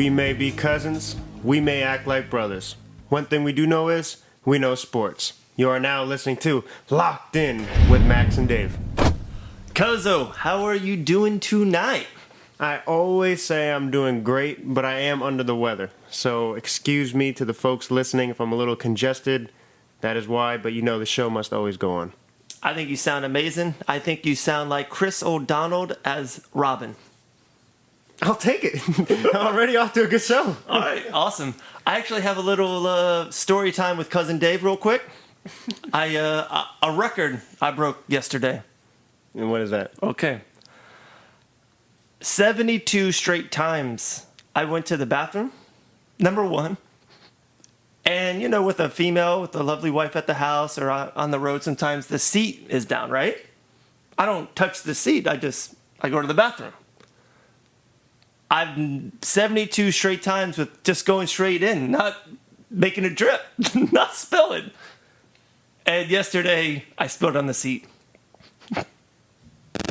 We may be cousins, we may act like brothers. One thing we do know is, we know sports. You are now listening to Locked In with Max and Dave. Cuzzo, how are you doing tonight? I always say I'm doing great, but I am under the weather. So excuse me to the folks listening if I'm a little congested. That is why, but you know the show must always go on. I think you sound amazing. I think you sound like Chris O'Donnell as Robin. I'll take it. I'm already off to a good show. All right, awesome. I actually have a little story time with Cousin Dave real quick. A record I broke yesterday. And what is that? Okay. 72 straight times I went to the bathroom, number one. And, you know, with a female, with a lovely wife at the house or on the road, sometimes the seat is down, right? I don't touch the seat. I go to the bathroom. I've 72 straight times with just going straight in, not making a drip, not spilling. And yesterday, I spilled on the seat.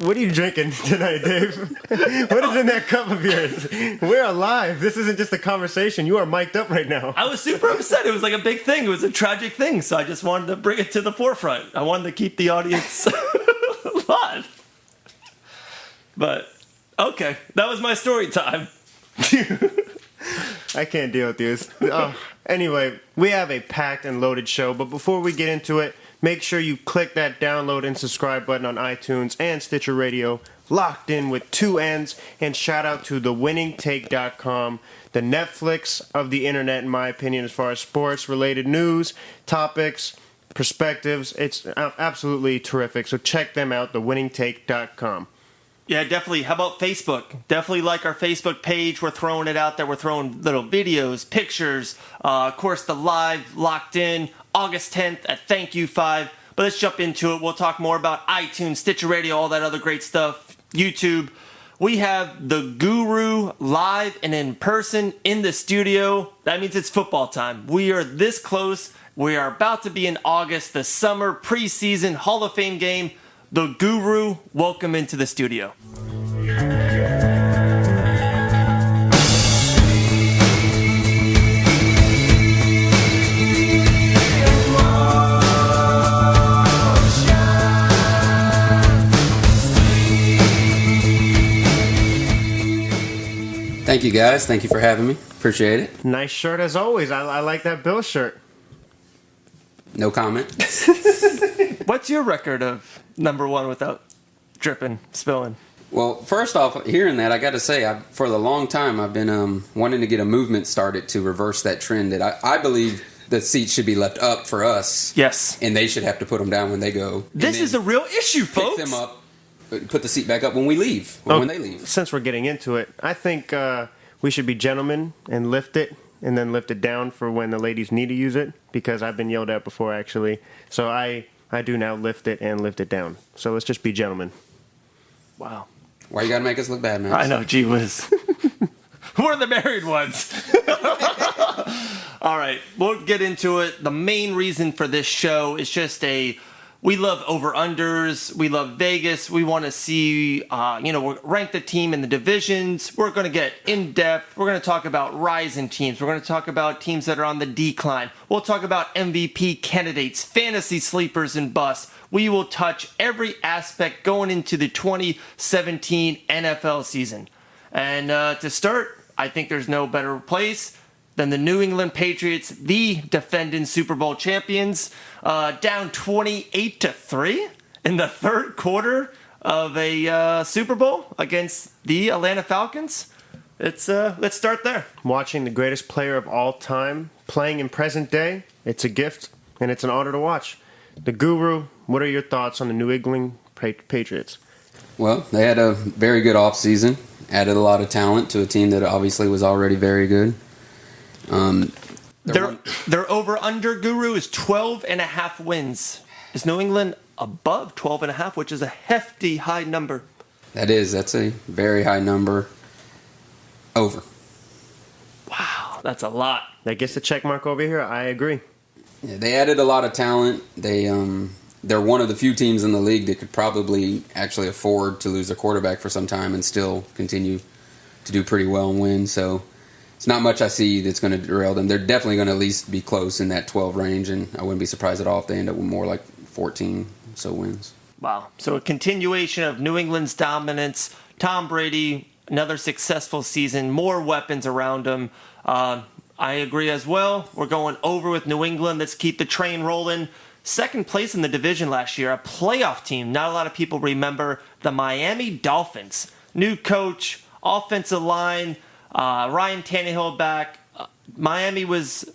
What are you drinking tonight, Dave? What is in that cup of yours? We're alive. This isn't just a conversation. You are mic'd up right now. I was super upset. It was like a big thing. It was a tragic thing. So I just wanted to bring it to the forefront. I wanted to keep the audience alive. But, okay. That was my story time. I can't deal with you. Anyway, we have a packed and loaded show. But before we get into it, make sure you click that download and subscribe button on iTunes and Stitcher Radio, Locked In with 2 N's, and shout out to thewinningtake.com, the Netflix of the internet, in my opinion, as far as sports-related news, topics, perspectives. It's absolutely terrific, so check them out, thewinningtake.com. Yeah, definitely. How about Facebook? Definitely like our Facebook page. We're throwing it out there. We're throwing little videos, pictures, of course, the live Locked In, August 10th at Thank You 5. But let's jump into it. We'll talk more about iTunes, Stitcher Radio, all that other great stuff, YouTube. We have the Guru live and in person in the studio. That means it's football time. We are this close. We are about to be in August, the summer preseason Hall of Fame game. The Guru, welcome into the studio. Thank you, guys. Thank you for having me. Appreciate it. Nice shirt as always. I like that Bill shirt. No comment. What's your record of number one without dripping, spilling? Well, first off, hearing that, I got to say, for a long time, I've been wanting to get a movement started to reverse that trend. That I believe the seats should be left up for us. Yes. And they should have to put them down when they go. This is a real issue, folks. Pick them up, put the seat back up when we leave, when they leave. Since we're getting into it, I think we should be gentlemen and lift it, and then lift it down for when the ladies need to use it, because I've been yelled at before, actually. So I do now lift it and lift it down. So let's just be gentlemen. Wow. Why you got to make us look bad, man? I know, gee whiz. We're the married ones. All right, we'll get into it. The main reason for this show is just we love over-unders. We love Vegas. We want to see, we'll rank the team in the divisions. We're going to get in-depth. We're going to talk about rising teams. We're going to talk about teams that are on the decline. We'll talk about MVP candidates, fantasy sleepers, and busts. We will touch every aspect going into the 2017 NFL season. And to start, I think there's no better place than the New England Patriots, the defending Super Bowl champions, down 28-3 in the third quarter of a Super Bowl against the Atlanta Falcons. Let's start there. Watching the greatest player of all time playing in present day, it's a gift and it's an honor to watch. The Guru, what are your thoughts on the New England Patriots? Well, they had a very good offseason, added a lot of talent to a team that obviously was already very good. Their over-under, Guru, is 12.5 wins. Is New England above 12.5, which is a hefty high number? That's a very high number. Over. Wow, that's a lot. That gets the check mark over here. I agree. Yeah, they added a lot of talent. They're one of the few teams in the league that could probably actually afford to lose their quarterback for some time and still continue to do pretty well and win. So it's not much I see that's going to derail them. They're definitely going to at least be close in that 12 range, and I wouldn't be surprised at all if they end up with more like 14 so wins. Wow. So a continuation of New England's dominance. Tom Brady, another successful season, more weapons around him. I agree as well. We're going over with New England. Let's keep the train rolling. Second place in the division last year, a playoff team. Not a lot of people remember the Miami Dolphins. New coach, offensive line, Ryan Tannehill back. Miami was,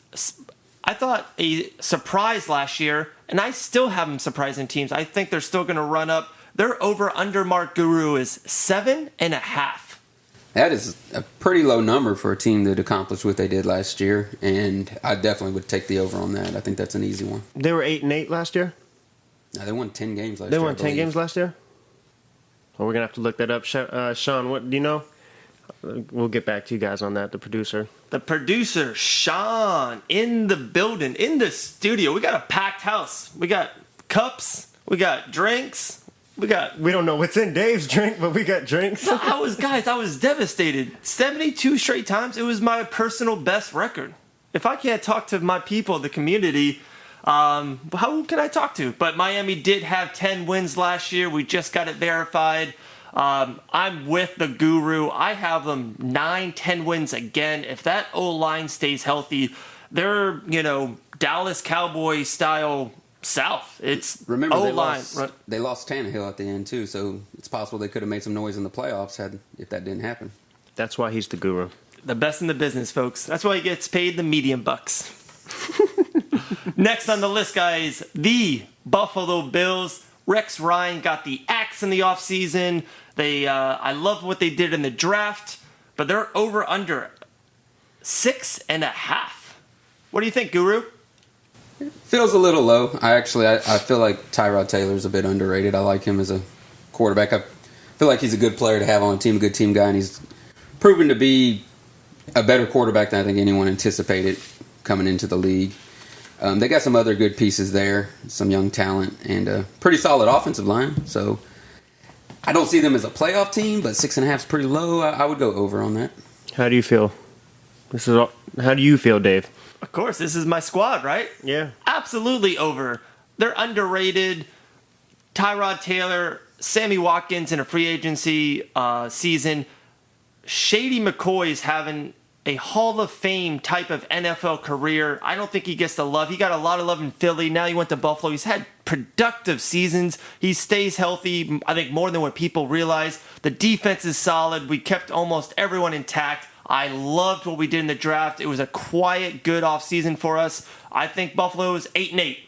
I thought, a surprise last year, and I still have them surprising teams. I think they're still going to run up. Their over-under mark, Guru, is 7.5. That is a pretty low number for a team that accomplished what they did last year, and I definitely would take the over on that. I think that's an easy one. They were 8-8 last year. No, they won 10 games last They year. won 10 games last year. Well, we're gonna have to look that up. Sean, what do you know? We'll get back to you guys on that. The producer. The producer, Sean, in the building, in the studio. We got a packed house. We got cups. We got drinks. We don't know what's in Dave's drink, but we got drinks. I was devastated. 72 straight times. It was my personal best record. If I can't talk to my people, the community, how can I talk to? But Miami did have 10 wins last year. We just got it verified. I'm with the Guru. I have them 9-10 wins again. If that O-line stays healthy, they're, Dallas Cowboy style South. It's Remember, O-line. They lost Tannehill at the end, too, so it's possible they could have made some noise in the playoffs if that didn't happen. That's why he's the Guru. The best in the business, folks. That's why he gets paid the medium bucks. Next on the list, guys, the Buffalo Bills. Rex Ryan got the axe in the offseason. I love what they did in the draft, but they're over under 6.5. What do you think, Guru? Feels a little low. I feel like Tyrod Taylor's a bit underrated. I like him as a quarterback. I feel like he's a good player to have on a team, a good team guy, and he's proven to be a better quarterback than I think anyone anticipated coming into the league. They got some other good pieces there, some young talent, and a pretty solid offensive line. So I don't see them as a playoff team, but 6.5 is pretty low. I would go over on that. How do you feel? How do you feel, Dave? Of course, this is my squad, right? Yeah. Absolutely over. They're underrated. Tyrod Taylor, Sammy Watkins in a free agency season. Shady McCoy's having a Hall of Fame type of NFL career. I don't think he gets the love. He got a lot of love in Philly. Now he went to Buffalo. He's had productive seasons. He stays healthy, I think, more than what people realize. The defense is solid. We kept almost everyone intact. I loved what we did in the draft. It was a quiet, good offseason for us. I think Buffalo is 8-8.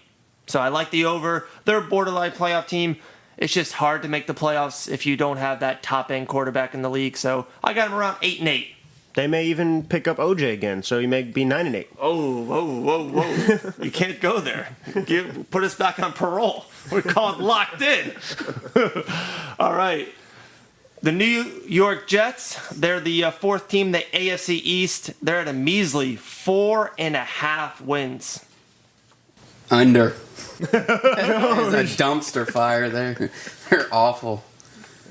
So I like the over. They're a borderline playoff team. It's just hard to make the playoffs if you don't have that top-end quarterback in the league. So I got them around 8-8. They may even pick up OJ again, so he may be 9-8. Oh, whoa. You can't go there. Put us back on parole. We're called locked in. All right. The New York Jets, they're the fourth team in the AFC East. They're at a measly 4.5 wins. Under. There's a dumpster fire there. They're awful.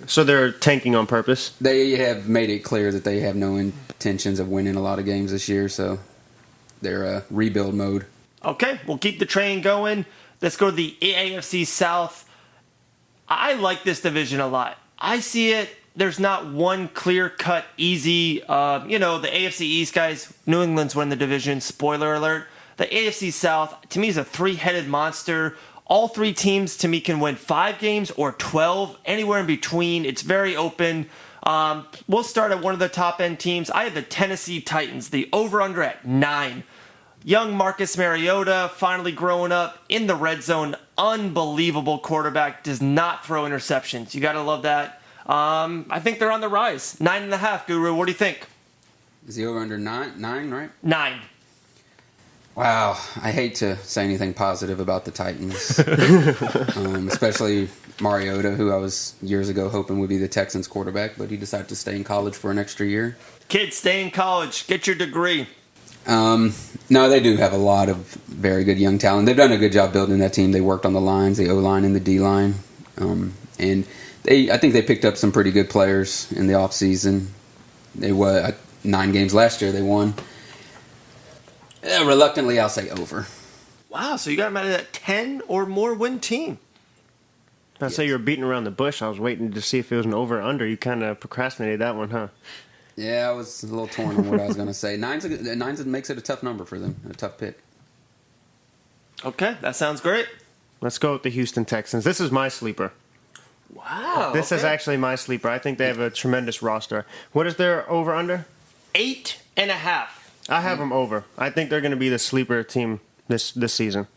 So they're tanking on purpose? They have made it clear that they have no intentions of winning a lot of games this year, so they're rebuild mode. Okay, we'll keep the train going. Let's go to the AFC South. I like this division a lot. I see it. There's not one clear-cut, easy, the AFC East guys, New England's winning the division, spoiler alert. The AFC South, to me, is a three-headed monster. All three teams, to me, can win 5 games or 12, anywhere in between. It's very open. We'll start at one of the top-end teams. I have the Tennessee Titans, the over-under at 9. Young Marcus Mariota, finally growing up in the red zone. Unbelievable quarterback, does not throw interceptions. You got to love that. I think they're on the rise. 9.5, Guru. What do you think? Is he over under 9, right? 9. Wow. I hate to say anything positive about the Titans. Especially Mariota, who I was years ago hoping would be the Texans quarterback, but he decided to stay in college for an extra year. Kids, stay in college. Get your degree. No, they do have a lot of very good young talent. They've done a good job building that team. They worked on the lines, the O-line and the D-line. And I think they picked up some pretty good players in the offseason. 9 games last year they won. Reluctantly, I'll say over. Wow, so you got him at a 10 or more win team. I'd say you were beating around the bush. I was waiting to see if it was an over or under. You kind of procrastinated that one, huh? Yeah, I was a little torn on what I was going to say. Nine's makes it a tough number for them, a tough pick. Okay, that sounds great. Let's go with the Houston Texans. This is my sleeper. Wow. This is actually my sleeper. I think they have a tremendous roster. What is their over under? 8.5. I have them over. I think they're going to be the sleeper team this season.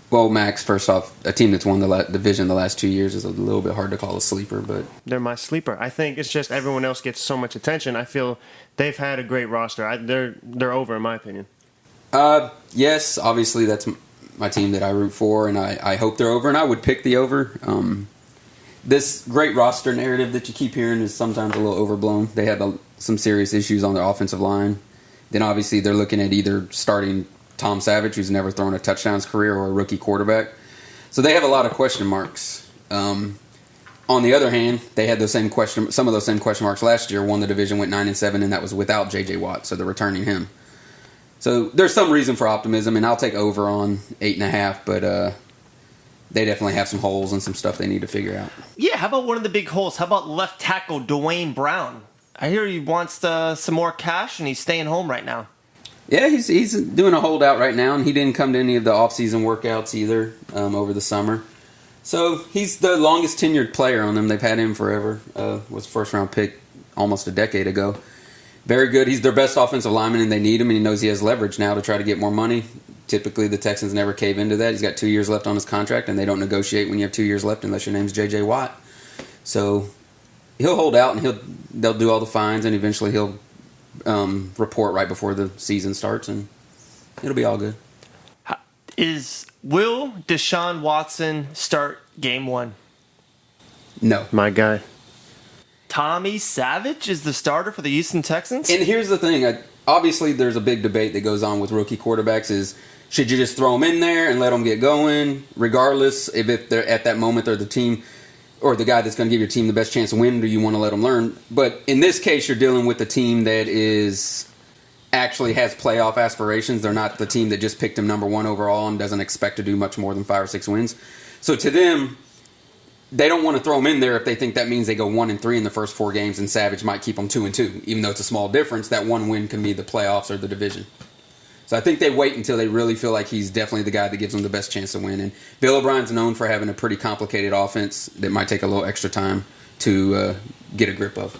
Well, Max, first off, a team that's won the division the last 2 years is a little bit hard to call a sleeper, but They're my sleeper. I think it's just everyone else gets so much attention. I feel they've had a great roster. They're over in my opinion. yes, obviously that's my team that I root for, and I hope they're over, and I would pick the over. This great roster narrative that you keep hearing is sometimes a little overblown. They have some serious issues on their offensive line. Then obviously they're looking at either starting Tom Savage, who's never thrown a touchdown in his career, or a rookie quarterback. So they have a lot of question marks. On the other hand, they had some of those same question marks last year. Won the division, went 9-7, and that was without J.J. Watt, so they're returning him. So there's some reason for optimism, and I'll take over on 8.5, but they definitely have some holes and some stuff they need to figure out. Yeah, how about one of the big holes? How about left tackle Dwayne Brown? I hear he wants some more cash, and he's staying home right now. Yeah, he's doing a holdout right now, and he didn't come to any of the off-season workouts either over the summer. So he's the longest tenured player on them. They've had him forever. Was first-round pick almost a decade ago. Very good. He's their best offensive lineman, and they need him, and he knows he has leverage now to try to get more money. Typically, the Texans never cave into that. He's got 2 years left on his contract, and they don't negotiate when you have 2 years left unless your name's J.J. Watt. So he'll hold out, and they'll do all the fines, and eventually he'll report right before the season starts, and it'll be all good. Will Deshaun Watson start game 1? No. My guy. Tommy Savage is the starter for the Houston Texans? And here's the thing. Obviously, there's a big debate that goes on with rookie quarterbacks is, should you just throw them in there and let them get going, regardless if they're at that moment they're the team or the guy that's going to give your team the best chance to win, do you want to let them learn? But in this case, you're dealing with a team that actually has playoff aspirations. They're not the team that just picked him number 1 overall and doesn't expect to do much more than 5 or 6 wins. So to them, they don't want to throw him in there if they think that means they go 1-3 in the first 4 games, and Savage might keep them 2-2. Even though it's a small difference, that one win can be the playoffs or the division. So I think they wait until they really feel like he's definitely the guy that gives them the best chance to win. And Bill O'Brien's known for having a pretty complicated offense that might take a little extra time to get a grip of.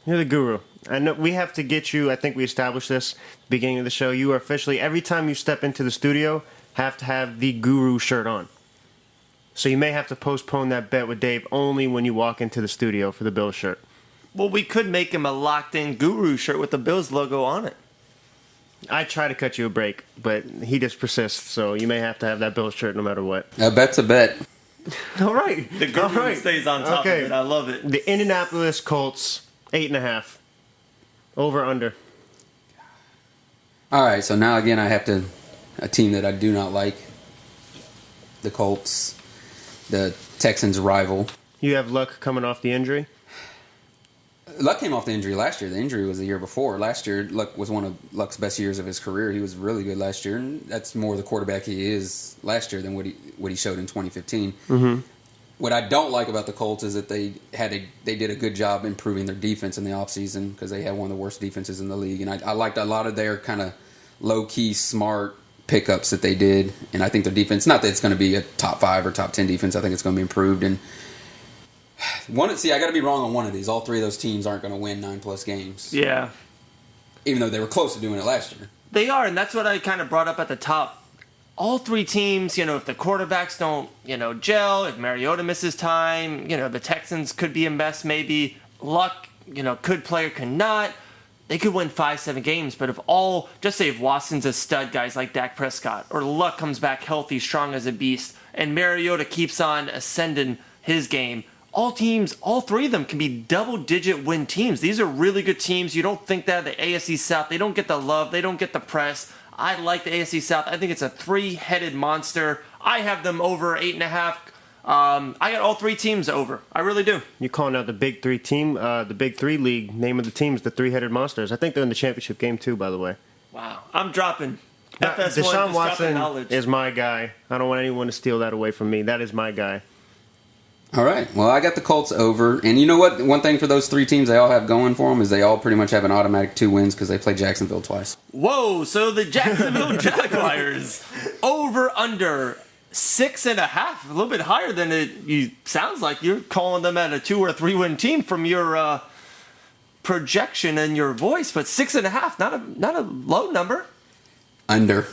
You're the guru. I know we have to get you. I think we established this at the beginning of the show. You are officially, every time you step into the studio, have to have the guru shirt on. So you may have to postpone that bet with Dave only when you walk into the studio for the Bills shirt. Well, we could make him a locked-in Guru shirt with the Bills logo on it. I try to cut you a break, but he just persists, so you may have to have that Bills shirt no matter what. A bet's a bet. All right. The Guru All right. stays on top of it. I love it. The Indianapolis Colts, 8.5. Over, under. All right, so now again I have a team that I do not like. The Colts, the Texans' rival. You have Luck coming off the injury. Luck came off the injury last year. The injury was the year before. Last year, Luck was one of Luck's best years of his career. He was really good last year, and that's more the quarterback he is last year than what he showed in 2015. Mm-hmm. What I don't like about the Colts is that they did a good job improving their defense in the offseason because they had one of the worst defenses in the league, and I liked a lot of their kind of low-key, smart pickups that they did, and I think their defense, not that it's going to be a top 5 or top 10 defense, I think it's going to be improved, and I got to be wrong on one of these. All 3 of those teams aren't going to win 9+ games. Yeah. Even though they were close to doing it last year. They are, and that's what I kind of brought up at the top. All 3 teams, if the quarterbacks don't, gel, if Mariota misses time, the Texans could be a mess maybe. Luck, could play or could not. They could win 5-7 games, but if Watson's a stud, guys like Dak Prescott, or Luck comes back healthy, strong as a beast, and Mariota keeps on ascending his game, all 3 of them can be double-digit win teams. These are really good teams. You don't think that the AFC South, they don't get the love, they don't get the press. I like the AFC South. I think it's a 3-headed monster. I have them over 8.5. I got all three teams over. I really do. You calling out the Big Three team, the Big Three league? Name of the teams, the Three-Headed Monsters. I think they're in the championship game too, by the way. Wow. I'm dropping. FS1, Deshaun just dropping Watson knowledge. is my guy. I don't want anyone to steal that away from me. That is my guy. All right. Well, I got the Colts over. And you know what? One thing for those three teams they all have going for them is they all pretty much have an automatic 2 wins because they play Jacksonville twice. Whoa, so the Jacksonville Jaguars over under 6.5, a little bit higher than you sounds like. You're calling them at a 2 or 3 win team from your projection and your voice, but 6.5, not a low number. Under.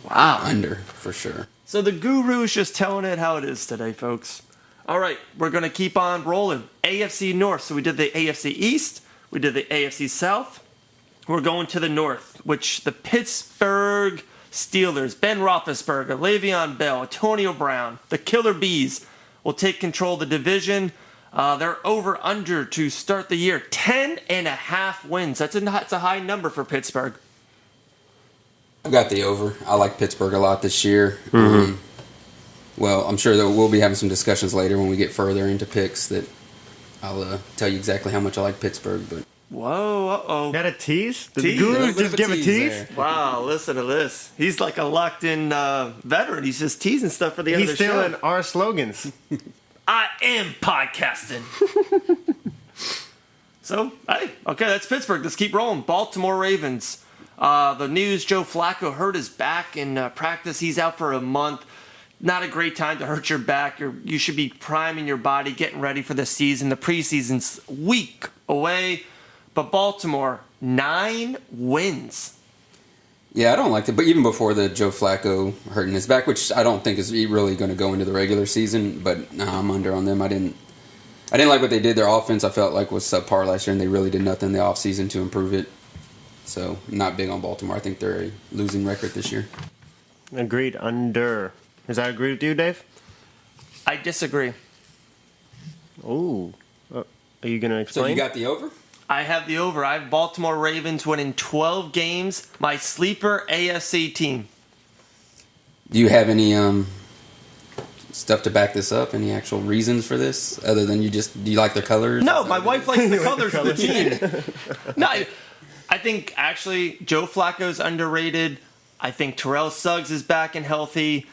Wow. Under, for sure. So the guru's just telling it how it is today, folks. All right, we're going to keep on rolling. AFC North. So we did the AFC East. We did the AFC South. We're going to the North, which the Pittsburgh Steelers, Ben Roethlisberger, Le'Veon Bell, Antonio Brown, the Killer Bees will take control of the division. They're over under to start the year. 10.5 wins. That's a high number for Pittsburgh. I got the over. I like Pittsburgh a lot this year. Well, I'm sure that we'll be having some discussions later when we get further into picks that I'll tell you exactly how much I like Pittsburgh. But Whoa, uh-oh. Got a tease? Did Tease? the A guru little bit just of give a tease? there. Wow, listen to this. He's like a locked-in veteran. He's just teasing stuff for the end He's of the stealing show. our slogans. I am podcasting. So, hey, okay, that's Pittsburgh. Let's keep rolling. Baltimore Ravens. The news, Joe Flacco hurt his back in practice. He's out for a month. Not a great time to hurt your back. You should be priming your body, getting ready for the season. The preseason's a week away. But Baltimore, 9 wins. yeah, I don't like it. But even before the Joe Flacco hurting his back, which I don't think is really going to go into the regular season, but I'm under on them. I didn't like what they did. Their offense, I felt like, was subpar last year, and they really did nothing in the offseason to improve it. So, not big on Baltimore. I think they're a losing record this year. Agreed. Under. Does that agree with you, Dave? I disagree. Oh. Are you going to So explain? you got the over? I have the over. I have Baltimore Ravens winning 12 games. My sleeper AFC team. Do you have any stuff to back this up? Any actual reasons for this? Other than do you like their colors? No, my wife likes the colors of the team. No, I think actually Joe Flacco's underrated. I think Terrell Suggs is back and healthy.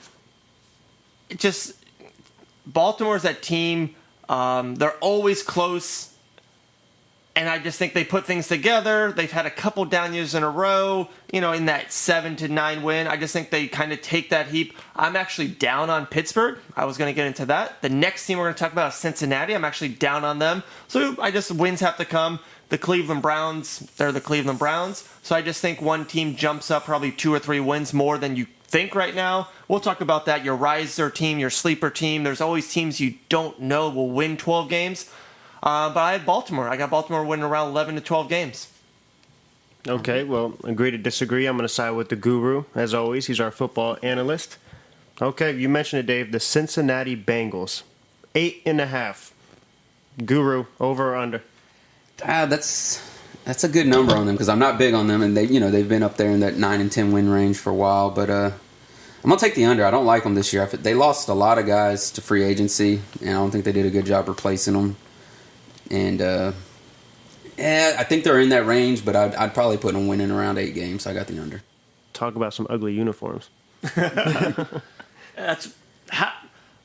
It just Baltimore's that team. They're always close. And I just think they put things together. They've had a couple down years in a row, in that 7 to 9 win. I just think they kind of take that heap. I'm actually down on Pittsburgh. I was going to get into that. The next team we're going to talk about is Cincinnati. I'm actually down on them. So wins have to come. The Cleveland Browns, they're the Cleveland Browns. So I just think one team jumps up probably 2 or 3 wins more than you think right now. We'll talk about that. Your riser team, your sleeper team. There's always teams you don't know will win 12 games. But I have Baltimore. I got Baltimore winning around 11 to 12 games. Okay, well, agree to disagree. I'm going to side with the guru, as always. He's our football analyst. Okay, you mentioned it, Dave. The Cincinnati Bengals. 8.5. Guru, over or under? That's a good number on them because I'm not big on them, and they've been up there in that 9 and 10 win range for a while. But I'm gonna take the under. I don't like them this year. They lost a lot of guys to free agency, and I don't think they did a good job replacing them. And I think they're in that range, but I'd probably put them winning around 8 games. So I got the under. Talk about some ugly uniforms.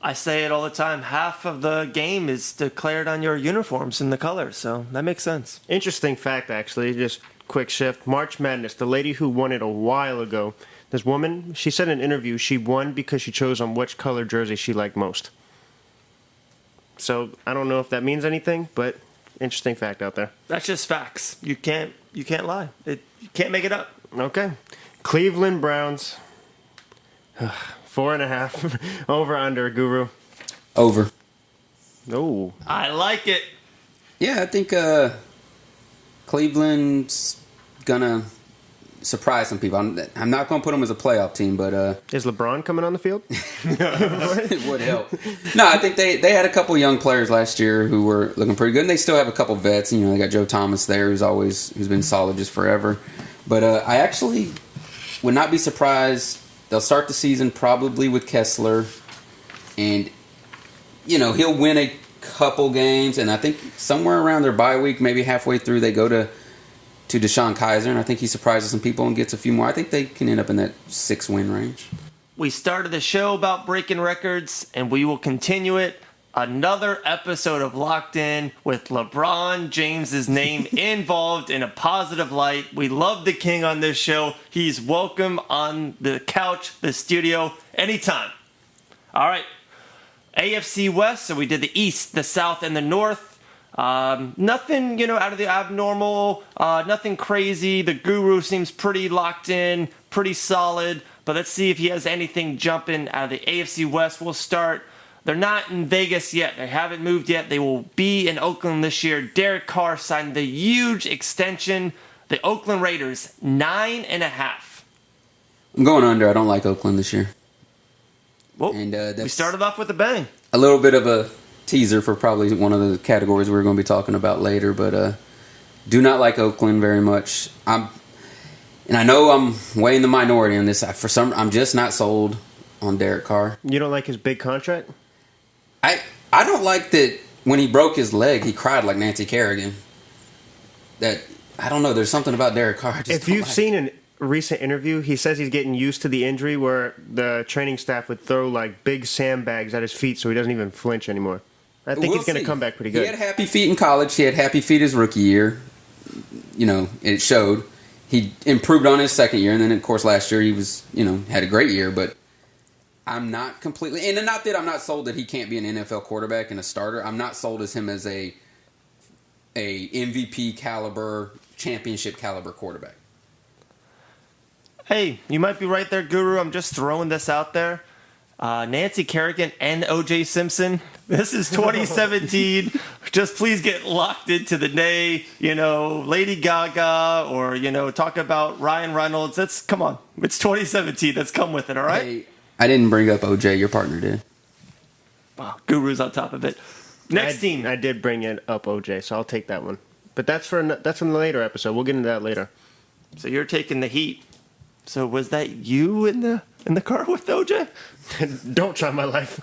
I say it all the time. Half of the game is declared on your uniforms and the colors, so that makes sense. Interesting fact, actually. Just quick shift. March Madness. The lady who won it a while ago. This woman, she said in an interview she won because she chose on which color jersey she liked most. So I don't know if that means anything, but interesting fact out there. That's just facts. You can't lie. You can't make it up. Okay. Cleveland Browns. 4.5. Over under, Guru. Over. Oh. I like it. Yeah, I think Cleveland's gonna surprise some people. I'm not gonna put them as a playoff team, but Is LeBron coming on the field? it would help. No, I think they had a couple young players last year who were looking pretty good, and they still have a couple vets. They got Joe Thomas there, who's been solid just forever. But I actually would not be surprised. They'll start the season probably with Kessler, and he'll win a couple games, and I think somewhere around their bye week, maybe halfway through, they go to Deshaun Kaiser, and I think he surprises some people and gets a few more. I think they can end up in that 6-win range. We started the show about breaking records, and we will continue it. Another episode of Locked In with LeBron James's name involved in a positive light. We love the King on this show. He's welcome on the couch, the studio, anytime. All right. AFC West, so we did the East, the South, and the North. Nothing, out of the abnormal, nothing crazy. The Guru seems pretty locked in, pretty solid. But let's see if he has anything jumping out of the AFC West. We'll start. They're not in Vegas yet. They haven't moved yet. They will be in Oakland this year. Derek Carr signed the huge extension. The Oakland Raiders, 9.5. I'm going under. I don't like Oakland this year. Well, And we started off with a bang. A little bit of a teaser for probably one of the categories we're going to be talking about later, but do not like Oakland very much. And I know I'm way in the minority on this. I'm just not sold on Derek Carr. You don't like his big contract? I don't like that when he broke his leg, he cried like Nancy Kerrigan. I don't know. There's something about Derek Carr. If you've seen a recent interview, he says he's getting used to the injury where the training staff would throw like big sandbags at his feet so he doesn't even flinch anymore. I think he's going to come back pretty good. He had happy feet in college. He had happy feet his rookie year. It showed. He improved on his second year, and then, of course, last year he was, had a great year. But I'm not completely, and not that I'm not sold that he can't be an NFL quarterback and a starter. I'm not sold as him as a MVP caliber, championship caliber quarterback. Hey, you might be right there, Guru. I'm just throwing this out there. Nancy Kerrigan and O.J. Simpson. This is 2017. Just please get locked into the nay. Lady Gaga or talk about Ryan Reynolds. Come on. It's 2017. Let's come with it. All right. Hey, I didn't bring up O.J. Your partner did. Wow, Guru's on top of it. Next team. I did bring it up, OJ, so I'll take that one. But that's from the later episode. We'll get into that later. So you're taking the heat. So was that you in the car with OJ? Don't try my life.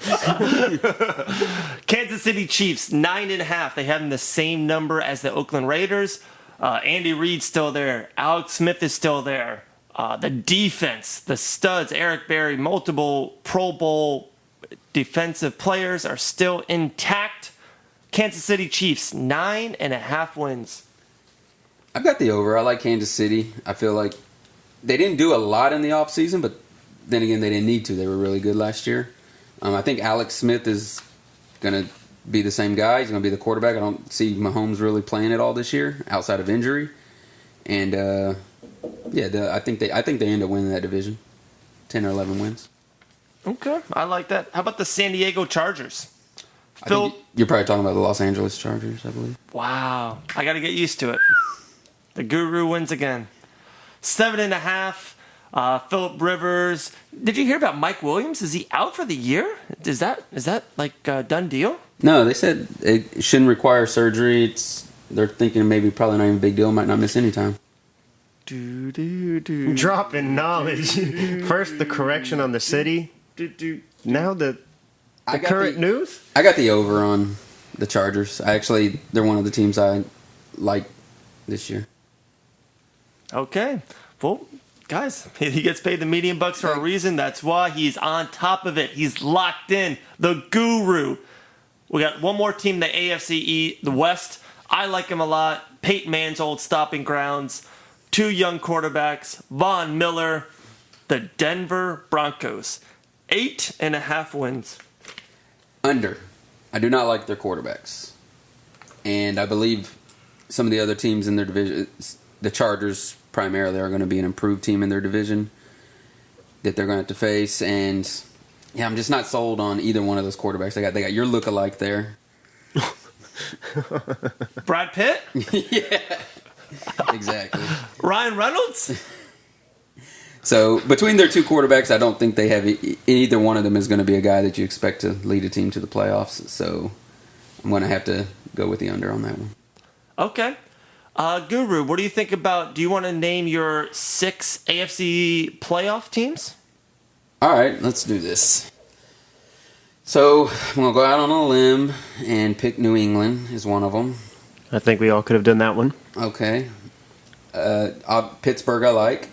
Kansas City Chiefs, 9.5. They have the same number as the Oakland Raiders. Andy Reid's still there. Alex Smith is still there. The defense, the studs, Eric Berry, multiple Pro Bowl defensive players are still intact. Kansas City Chiefs, 9.5 wins. I've got the over. I like Kansas City. I feel like they didn't do a lot in the offseason, but then again, they didn't need to. They were really good last year. I think Alex Smith is going to be the same guy. He's going to be the quarterback. I don't see Mahomes really playing it all this year outside of injury. And, I think they end up winning that division. 10 or 11 wins. Okay, I like that. How about the San Diego Chargers? I think you're probably talking about the Los Angeles Chargers, I believe. Wow, I got to get used to it. The Guru wins again. 7.5. Phillip Rivers. Did you hear about Mike Williams? Is he out for the year? Is that like a done deal? No, they said it shouldn't require surgery. They're thinking maybe probably not even a big deal. Might not miss any time. Dropping knowledge. First the correction on the city. Now the current news. I got the over on the Chargers. They're one of the teams I like this year. Okay. Well, guys, he gets paid the median bucks for a reason. That's why he's on top of it. He's locked in. The Guru. We got one more team, the AFC the West. I like him a lot. Peyton Mann's old stopping grounds. Two young quarterbacks. Von Miller. The Denver Broncos. 8.5 wins. Under. I do not like their quarterbacks. And I believe some of the other teams in their division, the Chargers primarily, are going to be an improved team in their division that they're going to have to face. And yeah, I'm just not sold on either one of those quarterbacks. They got your lookalike there. Brad Pitt? Yeah. Exactly. Ryan Reynolds? So between their two quarterbacks, I don't think they have either one of them is going to be a guy that you expect to lead a team to the playoffs. So I'm going to have to go with the under on that one. Okay. Guru, what do you think about, do you want to name your 6 AFC playoff teams? All right, let's do this. So I'm gonna go out on a limb and pick New England is one of them. I think we all could have done that one. Okay. Pittsburgh I like.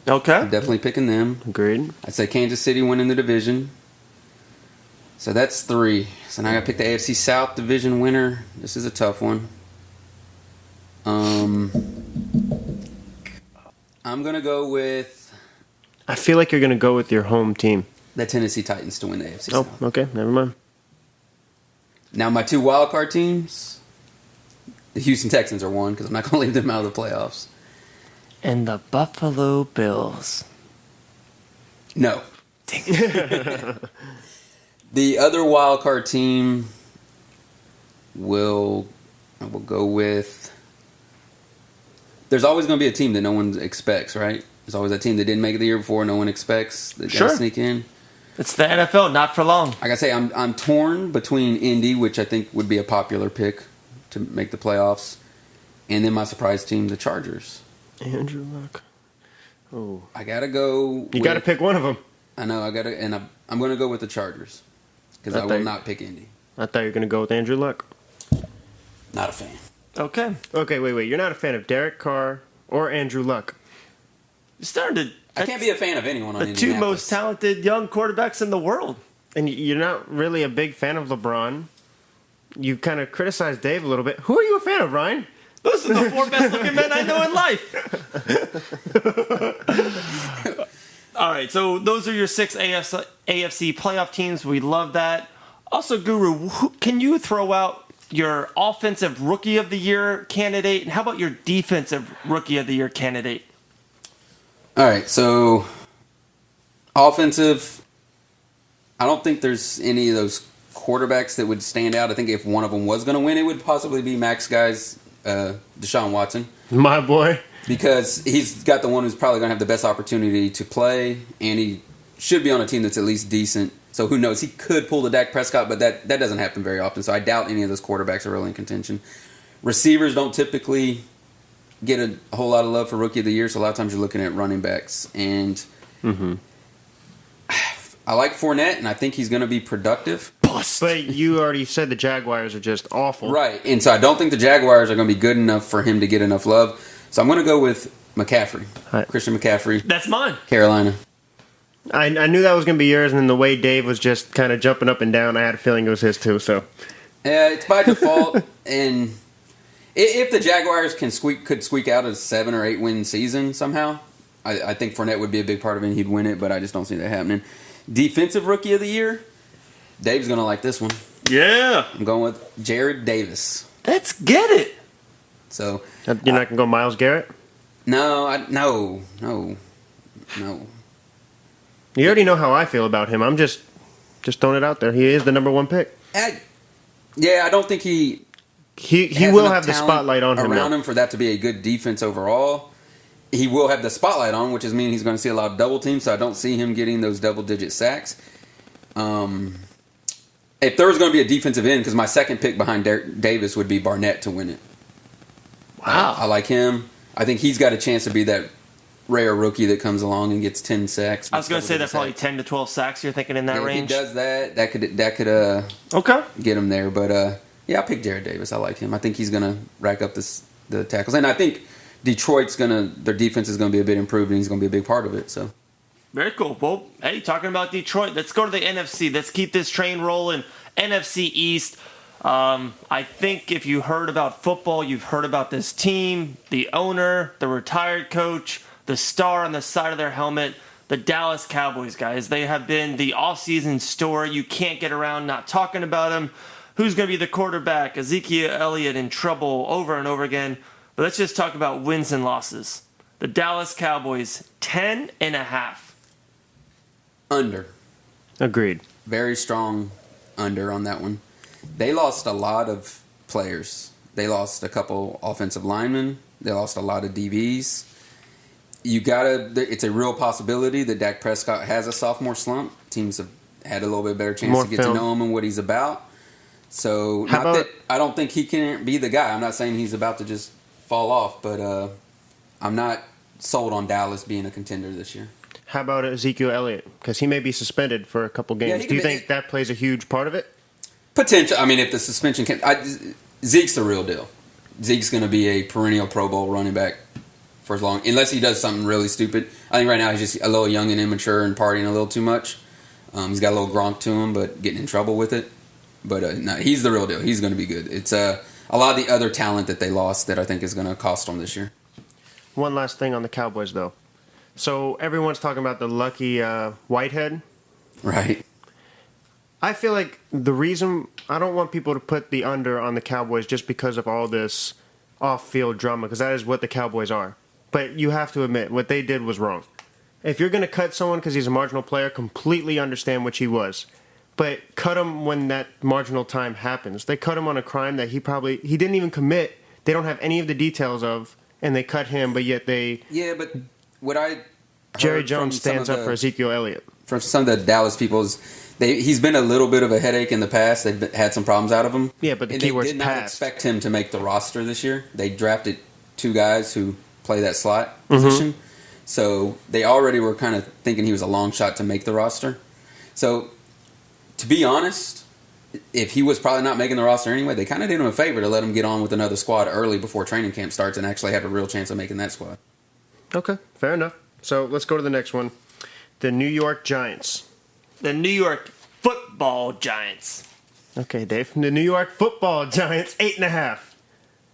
Okay. I'm definitely picking them. Agreed. I'd say Kansas City winning the division. So that's 3. So now I gotta pick the AFC South division winner. This is a tough one. I'm gonna go with I feel like you're going to go with your home team. the Tennessee Titans to win the AFC Oh, South. okay. Never mind. Now my 2 wildcard teams, the Houston Texans are one because I'm not gonna leave them out of the playoffs. And the Buffalo Bills. No. The other wildcard team I will go with. There's always going to be a team that no one expects, right? There's always a team that didn't make it the year before, no one expects that Sure. got to sneak in. It's the NFL, not for long. Like I say, I'm torn between Indy, which I think would be a popular pick to make the playoffs, and then my surprise team, the Chargers. Andrew Luck. Oh. I gotta go. You got to pick one of them. I know I gotta, and I'm going to go with the Chargers because I will not pick Indy. I thought you were going to go with Andrew Luck. Not a fan. Okay. Okay, wait. You're not a fan of Derek Carr or Andrew Luck. You started to. I can't be a fan of anyone on the 2 Indianapolis. most talented young quarterbacks in the world. And you're not really a big fan of LeBron. You kind of criticized Dave a little bit. Who are you a fan of, Ryan? Those are the 4 best looking men I know in life. All right, so those are your 6 AFC playoff teams. We love that. Also, Guru, can you throw out your offensive rookie of the year candidate? And how about your defensive rookie of the year candidate? All right, so offensive, I don't think there's any of those quarterbacks that would stand out. I think if one of them was going to win, it would possibly be Max Guy's Deshaun Watson. My boy. Because he's got the one who's probably going to have the best opportunity to play, and he should be on a team that's at least decent. So who knows? He could pull the Dak Prescott, but that doesn't happen very often. So I doubt any of those quarterbacks are really in contention. Receivers don't typically get a whole lot of love for Rookie of the Year, so a lot of times you're looking at running backs. And I like Fournette, and I think he's going to be productive. But you already said the Jaguars are just awful. Right, and so I don't think the Jaguars are going to be good enough for him to get enough love. So I'm going to go with McCaffrey, Right. Christian McCaffrey, That's mine. Carolina. I knew that was going to be yours, and then the way Dave was just kind of jumping up and down, I had a feeling it was his too. So Yeah, it's by default, and if the Jaguars could squeak out a 7 or 8 win season somehow, I think Fournette would be a big part of it and he'd win it, but I just don't see that happening. Defensive Rookie of the Year, Dave's going to like this one. Yeah. I'm going with Jared Davis. Let's get it. So, you're not going to go Myles Garrett? no. You already know how I feel about him. I'm just throwing it out there. He is the number 1 pick. I don't think he He has will enough have the talent spotlight on him around now. him for that to be a good defense overall. He will have the spotlight on, which is mean he's going to see a lot of double teams. So I don't see him getting those double-digit sacks. If there was going to be a defensive end, because my second pick behind Davis would be Barnett to win it. Wow. I like him. I think he's got a chance to be that rare rookie that comes along and gets 10 sacks. I was going to say double-digit that's probably sacks. 10 to 12 sacks you're thinking in that If range. he does that could Okay. get him there. But yeah, I'll pick Jared Davis. I like him. I think he's going to rack up the tackles, and I think Detroit's their defense is going to be a bit improved, and he's going to be a big part of it. So Very cool. Well, hey, talking about Detroit, let's go to the NFC. Let's keep this train rolling. NFC East. I think if you heard about football, you've heard about this team, the owner, the retired coach, the star on the side of their helmet, the Dallas Cowboys, guys. They have been the offseason story. You can't get around not talking about them. Who's going to be the quarterback? Ezekiel Elliott in trouble over and over again. But let's just talk about wins and losses. The Dallas Cowboys, 10.5. under. Agreed. Very strong under on that one. They lost a lot of players. They lost a couple offensive linemen. They lost a lot of DBs. It's a real possibility that Dak Prescott has a sophomore slump. Teams have had a little bit better chance More to get film. to know him and what he's about. So, How about- I don't think he can be the guy. I'm not saying he's about to just fall off, but I'm not sold on Dallas being a contender this year. How about Ezekiel Elliott? Because he may be suspended for a couple games. he Do you could be- think that plays a huge part of it? Potential. I mean, if the suspension can, Zeke's the real deal. Zeke's going to be a perennial Pro Bowl running back for as long, unless he does something really stupid. I think right now he's just a little young and immature and partying a little too much. He's got a little Gronk to him, but getting in trouble with it. But no, he's the real deal. He's going to be good. It's a lot of the other talent that they lost that I think is going to cost them this year. One last thing on the Cowboys, though. So everyone's talking about the lucky Whitehead. Right. I feel like the reason I don't want people to put the under on the Cowboys just because of all this off-field drama, because that is what the Cowboys are. But you have to admit, what they did was wrong. If you're going to cut someone because he's a marginal player, completely understand which he was. But cut him when that marginal time happens. They cut him on a crime that he didn't even commit. They don't have any of the details of, and they cut him, but yet Yeah, but what I heard Jerry Jones from some stands of up for Ezekiel Elliott. from some of the Dallas people is he's been a little bit of a headache in the past. They've had some problems out of him. Yeah, but the and key they word's did not past. expect him to make the roster this year. They drafted 2 guys who play that slot Mm-hmm. position. So they already were kind of thinking he was a long shot to make the roster. So to be honest, if he was probably not making the roster anyway, they kind of did him a favor to let him get on with another squad early before training camp starts and actually have a real chance of making that squad. Okay, fair enough. So let's go to the next one. The New York Giants. The New York Football Giants. Okay, Dave. The New York Football Giants, 8.5.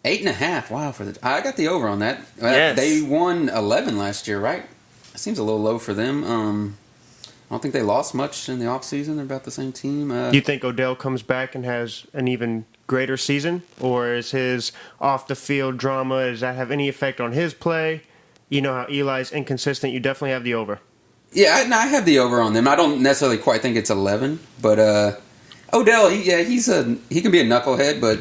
8.5. Wow, I got the over on that. Yes. They won 11 last year, right? That seems a little low for them. I don't think they lost much in the offseason. They're about the same team. Do you think Odell comes back and has an even greater season? Or is his off-the-field drama, does that have any effect on his play? You know how Eli's inconsistent. You definitely have the over. Yeah, I have the over on them. I don't necessarily quite think it's 11, but Odell, he can be a knucklehead, but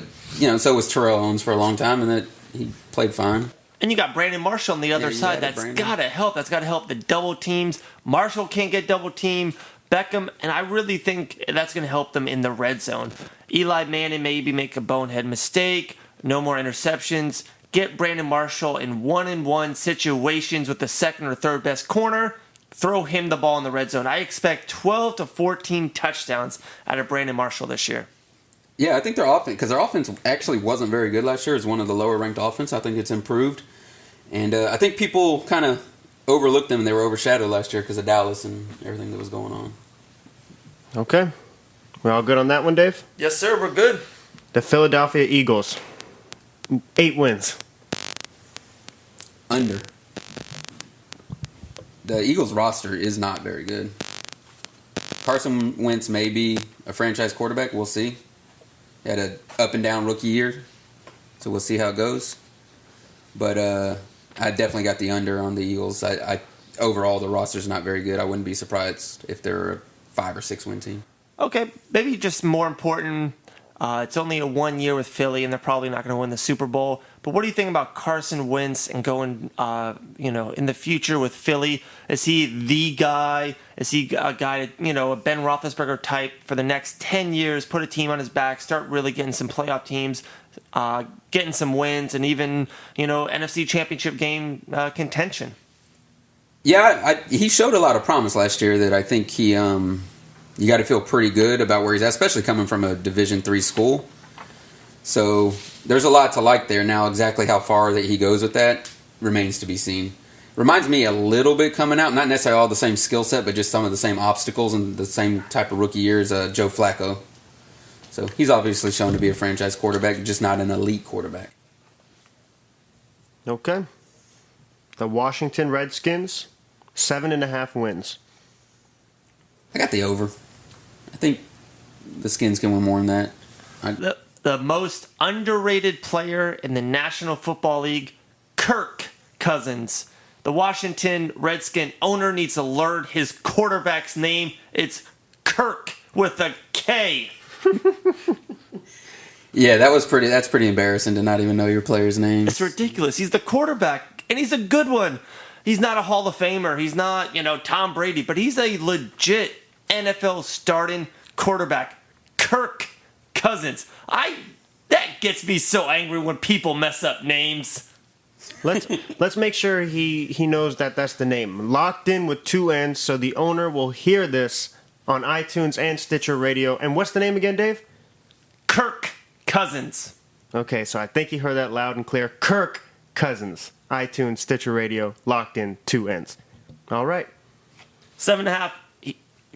so was Terrell Owens for a long time, and that he played fine. And you got Brandon Marshall on the other you side. added That's Brandon. got to help. That's got to help the double teams. Marshall can't get double team. Beckham, and I really think that's going to help them in the red zone. Eli Manning maybe make a bonehead mistake. No more interceptions. Get Brandon Marshall in one-on-one situations with the second or third best corner. Throw him the ball in the red zone. I expect 12 to 14 touchdowns out of Brandon Marshall this year. Yeah, I think their offense actually wasn't very good last year. It's one of the lower-ranked offense. I think it's improved. And I think people kind of overlooked them, and they were overshadowed last year because of Dallas and everything that was going on. Okay. We're all good on that one, Dave? Yes, sir. We're good. The Philadelphia Eagles, 8 wins. Under. The Eagles roster is not very good. Carson Wentz may be a franchise quarterback. We'll see. He had an up-and-down rookie year, so we'll see how it goes. But I definitely got the under on the Eagles. Overall, the roster's not very good. I wouldn't be surprised if they're a 5 or 6 win team. Okay, maybe just more important. It's only a 1 year with Philly, and they're probably not going to win the Super Bowl. But what do you think about Carson Wentz and going, in the future with Philly? Is he the guy? Is he a guy, a Ben Roethlisberger type for the next 10 years? Put a team on his back, start really getting some playoff teams, getting some wins, and even NFC Championship game contention. Yeah, he showed a lot of promise last year that I think he. You got to feel pretty good about where he's at, especially coming from a Division III school. So there's a lot to like there. Now, exactly how far that he goes with that remains to be seen. Reminds me a little bit coming out, not necessarily all the same skill set, but just some of the same obstacles and the same type of rookie years, Joe Flacco. So he's obviously shown to be a franchise quarterback, just not an elite quarterback. Okay. The Washington Redskins, 7.5 wins. I got the over. I think the Skins can win more than that. The most underrated player in the National Football League, Kirk Cousins. The Washington Redskin owner needs to learn his quarterback's name. It's Kirk with a K. Yeah, that's pretty embarrassing to not even know your player's name. It's ridiculous. He's the quarterback, and he's a good one. He's not a Hall of Famer. He's not, Tom Brady, but he's a legit NFL starting quarterback. Kirk Cousins. That gets me so angry when people mess up names. Let's make sure he knows that that's the name. Locked In with 2 N's, so the owner will hear this on iTunes and Stitcher Radio. And what's the name again, Dave? Kirk Cousins. Okay, so I think he heard that loud and clear. Kirk Cousins. iTunes, Stitcher Radio, Locked In, 2 N's. All right. 7.5.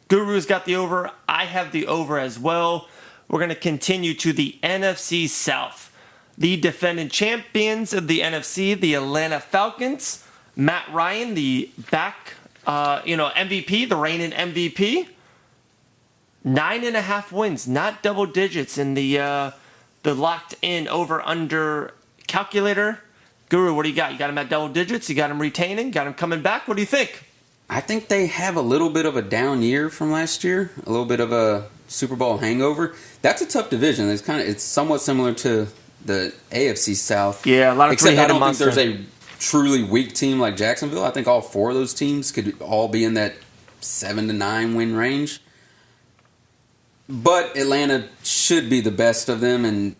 Guru's got the over. I have the over as well. We're going to continue to the NFC South. The defending champions of the NFC, the Atlanta Falcons. Matt Ryan, the MVP, the reigning MVP. 9.5 wins, not double digits in the locked in over under calculator. Guru, what do you got? You got him at double digits? You got him retaining? Got him coming back? What do you think? I think they have a little bit of a down year from last year, a little bit of a Super Bowl hangover. That's a tough division. It's somewhat similar to the AFC South. Yeah, a lot of except I don't monster. think there's a truly weak team like Jacksonville. I think all 4 of those teams could all be in that 7 to 9 win range. But Atlanta should be the best of them, and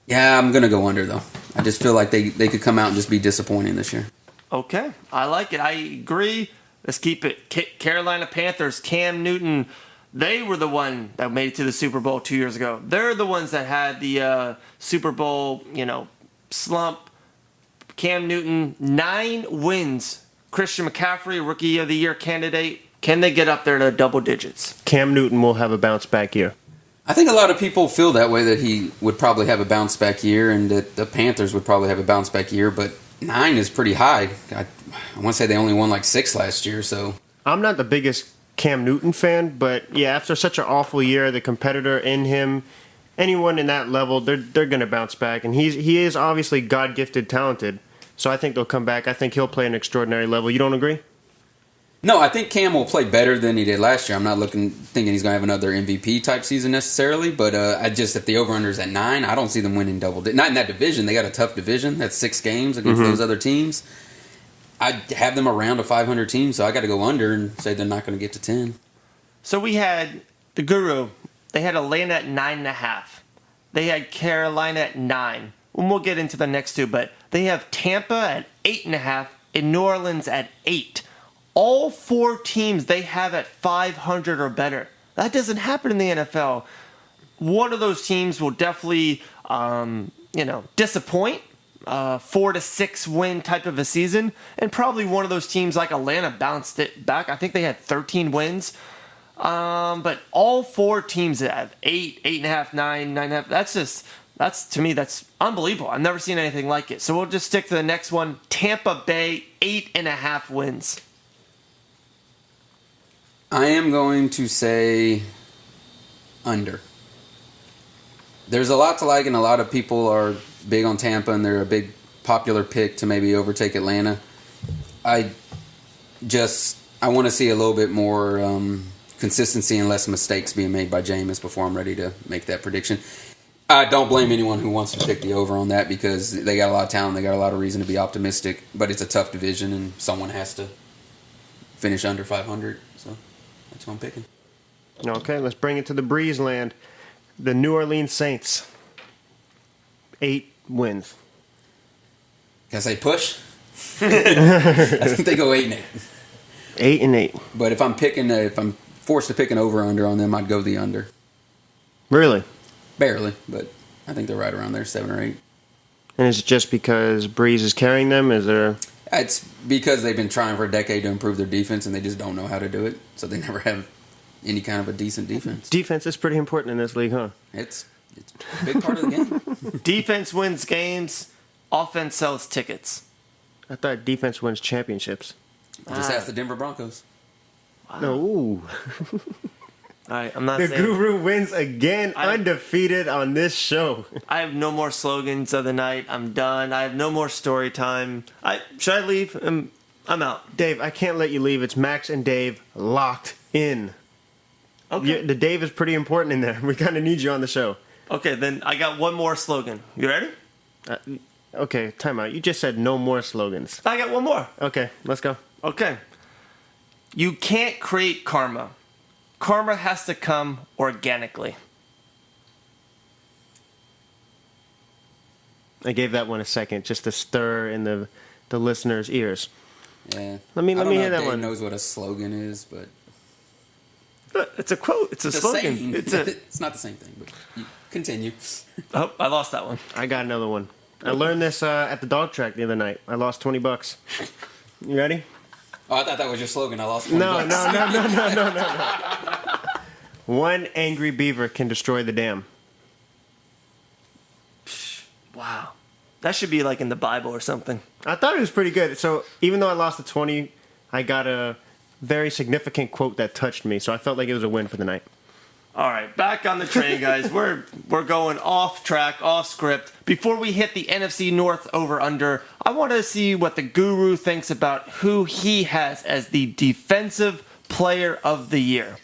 yeah, I'm gonna go under though. I just feel like they could come out and just be disappointing this year. Okay, I like it. I agree. Let's keep it. Carolina Panthers, Cam Newton, they were the one that made it to the Super Bowl 2 years ago. They're the ones that had the Super Bowl, slump. Cam Newton, 9 wins. Christian McCaffrey, Rookie of the Year candidate. Can they get up there to double digits? Cam Newton will have a bounce back year. I think a lot of people feel that way, that he would probably have a bounce back year and that the Panthers would probably have a bounce back year, but 9 is pretty high. I want to say they only won like 6 last year, so. I'm not the biggest Cam Newton fan, but yeah, after such an awful year, the competitor in him, anyone in that level, they're going to bounce back. And he is obviously God-gifted talented, so I think they'll come back. I think he'll play an extraordinary level. You don't agree? No, I think Cam will play better than he did last year. I'm not thinking he's going to have another MVP type season necessarily, but if the over-under is at 9, I don't see them winning double digits. Not in that division. They got a tough division. That's 6 games against those other teams. I have them around a 500 team, so I got to go under and say they're not going to get to 10. So we had the Guru. They had Atlanta at 9.5. They had Carolina at 9. And we'll get into the next 2, but they have Tampa at 8.5 and New Orleans at 8. All 4 teams they have at 500 or better. That doesn't happen in the NFL. One of those teams will definitely, disappoint. 4 to 6 win type of a season, and probably one of those teams like Atlanta bounced it back. I think they had 13 wins. But all 4 teams that have 8, 8.5, 9, 9.5. That's unbelievable. I've never seen anything like it. So we'll just stick to the next one. Tampa Bay, 8.5 wins. I am going to say under. There's a lot to like, and a lot of people are big on Tampa, and they're a big popular pick to maybe overtake Atlanta. I want to see a little bit more consistency and less mistakes being made by Jameis before I'm ready to make that prediction. I don't blame anyone who wants to pick the over on that because they got a lot of talent, they got a lot of reason to be optimistic, but it's a tough division, and someone has to finish under 500, so that's what I'm picking. Okay, let's bring it to the Breeze Land. The New Orleans Saints. 8 wins. Can I say push? I think they go 8-8. 8-8. But if I'm forced to pick an over-under on them, I'd go the under. Really? Barely, but I think they're right around there, 7 or 8. And is it just because Breeze is carrying them? Is there? It's because they've been trying for a decade to improve their defense, and they just don't know how to do it. So they never have any kind of a decent defense. Defense is pretty important in this league, huh? It's a big part of the game. Defense wins games. Offense sells tickets. I thought defense wins championships. Just ask the Denver Broncos. No. Ooh. All right, I'm not The saying. Guru wins again, undefeated on this show. I have no more slogans of the night. I'm done. I have no more story time. Should I leave? I'm out. Dave, I can't let you leave. It's Max and Dave locked in. Okay. The Dave is pretty important in there. We kind of need you on the show. Okay, then I got one more slogan. You ready? Okay, time out. You just said no more slogans. I got one more. Okay, let's go. Okay. You can't create karma. Karma has to come organically. I gave that one a second just to stir in the listeners' ears. Yeah. Let me I don't know hear if that Dave one. knows what a slogan is, but It's a quote. It's a slogan. saying. It's a. It's not the same thing, but continue. Oh, I lost that one. I got another one. I learned this at the dog track the other night. I lost $20. You ready? Oh, I thought that was your slogan. I lost 20 No, bucks. no. One angry beaver can destroy the dam. Wow, that should be like in the Bible or something. I thought it was pretty good. So even though I lost the 20, I got a very significant quote that touched me. So I felt like it was a win for the night. All right, back on the train, guys. We're going off track, off script. Before we hit the NFC North over under, I want to see what the guru thinks about who he has as the defensive player of the year.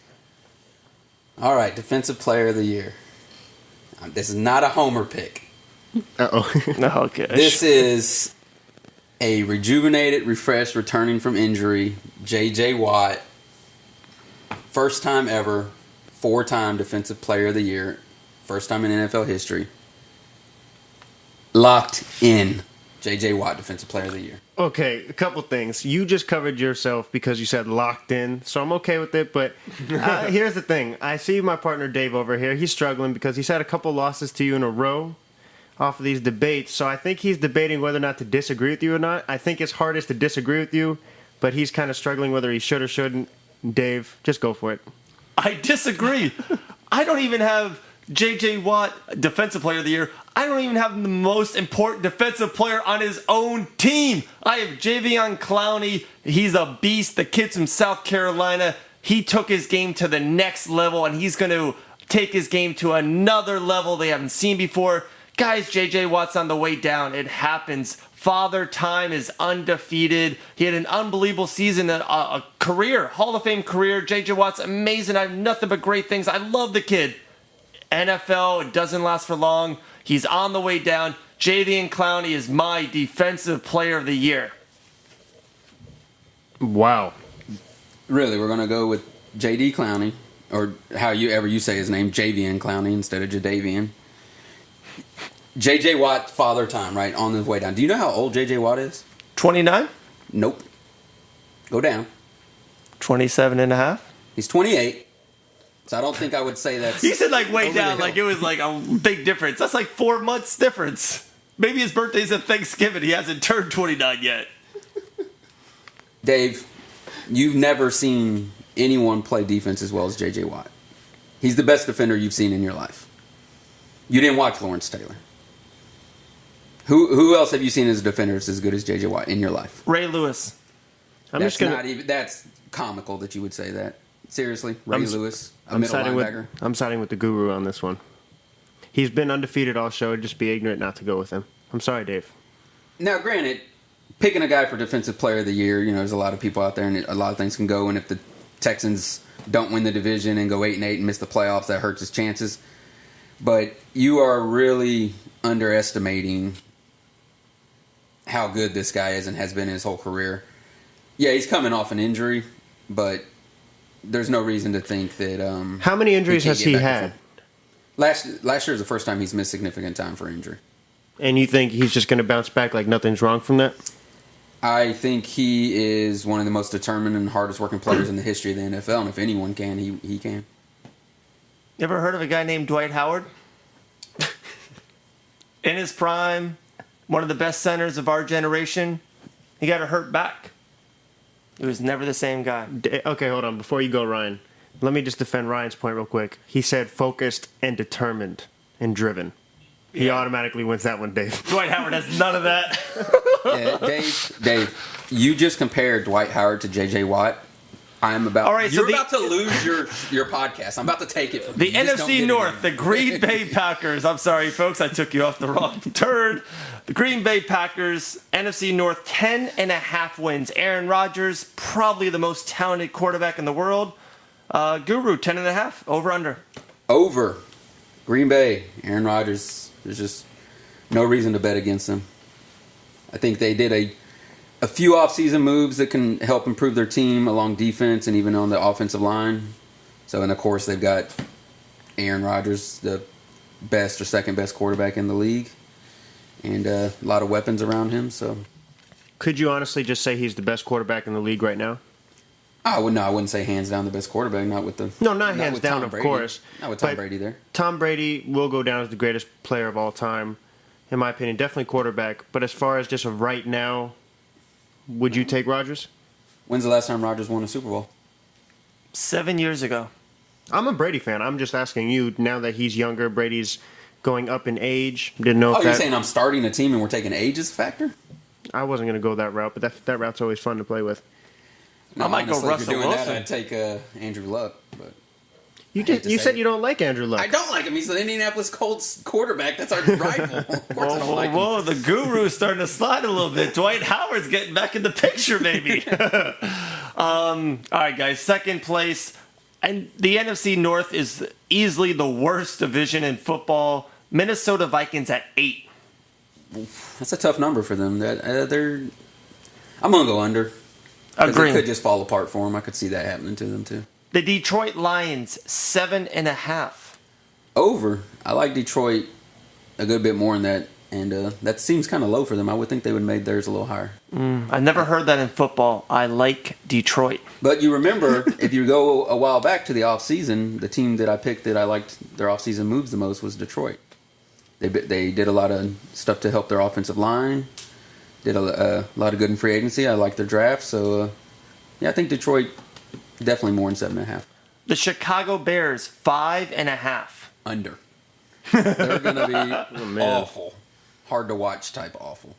All right, defensive player of the year. This is not a homer pick. Uh-oh. Okay. This is a rejuvenated, refreshed, returning from injury, J.J. Watt. First time ever, 4-time defensive player of the year. First time in NFL history. Locked in. J.J. Watt, defensive player of the year. Okay, a couple things. You just covered yourself because you said locked in, so I'm okay with it. But here's the thing. I see my partner Dave over here. He's struggling because he's had a couple losses to you in a row off of these debates. So I think he's debating whether or not to disagree with you or not. I think his hardest to disagree with you, but he's kind of struggling whether he should or shouldn't. Dave, just go for it. I disagree. I don't even have J.J. Watt, defensive player of the year. I don't even have the most important defensive player on his own team. I have Javion Clowney. He's a beast. The kid's from South Carolina. He took his game to the next level, and he's going to take his game to another level they haven't seen before. Guys, J.J. Watt's on the way down. It happens. Father Time is undefeated. He had an unbelievable season, a career, Hall of Fame career. J.J. Watt's amazing. I have nothing but great things. I love the kid. NFL, it doesn't last for long. He's on the way down. Jadeveon Clowney is my defensive player of the year. Wow. Really, we're going to go with J.D. Clowney, or how you say his name, Javion Clowney instead of Jadavian. J.J. Watt, father time, right, on his way down. Do you know how old J.J. Watt is? 29? Nope. Go down. 27 and a half? He's 28. So I don't think I would say that's... You said like way over the down, hill. like it was like a big difference. That's like 4 months difference. Maybe his birthday's at Thanksgiving. He hasn't turned 29 yet. Dave, you've never seen anyone play defense as well as J.J. Watt. He's the best defender you've seen in your life. You didn't watch Lawrence Taylor. Who else have you seen as a defender that's as good as J.J. Watt in your life? Ray Lewis. That's comical that you would say that. Seriously, Lewis, a middle linebacker. I'm siding with the guru on this one. He's been undefeated all show. It'd just be ignorant not to go with him. I'm sorry, Dave. Now, granted, picking a guy for defensive player of the year, there's a lot of people out there, and a lot of things can go. And if the Texans don't win the division and go 8-8 and miss the playoffs, that hurts his chances. But you are really underestimating how good this guy is and has been his whole career. Yeah, he's coming off an injury, but there's no reason to think that. How many injuries can't has get he back to had? Last year is the first time he's missed significant time for injury. And you think he's just going to bounce back like nothing's wrong from that? I think he is one of the most determined and hardest working players in the history of the NFL, and if anyone can, he can. You ever heard of a guy named Dwight Howard? In his prime, one of the best centers of our generation, he got a hurt back. He was never the same guy. Okay, hold on. Before you go, Ryan, let me just defend Ryan's point real quick. He said focused and determined and driven. He automatically wins that one, Dave. Dwight Howard has none of that. Yeah, Dave, you just compared Dwight Howard to J.J. Watt. All right, you're about to lose your podcast. I'm about to take it from The you. Just don't get NFC it North, in. the Green Bay Packers. I'm sorry, folks, I took you off the wrong turn. The Green Bay Packers, NFC North, 10.5 wins. Aaron Rodgers, probably the most talented quarterback in the world. Guru, 10.5, over under. Over. Green Bay, Aaron Rodgers. There's just no reason to bet against them. I think they did a few offseason moves that can help improve their team along defense and even on the offensive line. So, and of course, they've got Aaron Rodgers, the best or second best quarterback in the league. and a lot of weapons around him. So Could you honestly just say he's the best quarterback in the league right now? I wouldn't say hands down the best quarterback. Not with the Not hands with down, Tom of Brady. course. Not with Tom But Brady there. Tom Brady will go down as the greatest player of all time, in my opinion. Definitely quarterback. But as far as just of right now, would you take Rodgers? When's the last time Rodgers won a Super Bowl? 7 years ago. I'm a Brady fan. I'm just asking you, now that he's younger, Brady's going up in age. Didn't know Oh, if you're that... saying I'm starting a team and we're taking age as a factor? I wasn't going to go that route, but that route's always fun to play with. No, I might go honestly, Russell if you're doing Wilson. that, I'd take Andrew Luck. But You hate to you say said it. you don't like Andrew Luck. I don't like him. He's the Indianapolis Colts quarterback. That's our rival. Of course I don't like him. Whoa, the guru's starting to slide a little bit. Dwight Howard's getting back in the picture, maybe. All right, guys, second place. And the NFC North is easily the worst division in football. Minnesota Vikings at 8. That's a tough number for them. I'm gonna go under. 'Cause Agree. It could just fall apart for them. I could see that happening to them too. The Detroit Lions, 7.5. Over. I like Detroit a good bit more than that, and that seems kind of low for them. I would think they would have made theirs a little higher. I've never heard that in football. I like Detroit. But you remember, if you go a while back to the offseason, the team that I picked that I liked their offseason moves the most was Detroit. They did a lot of stuff to help their offensive line, did a lot of good in free agency. I like their draft. So, yeah, I think Detroit definitely more than 7.5. The Chicago Bears, 5.5. Under. They're going to be man. awful. Hard to watch type awful.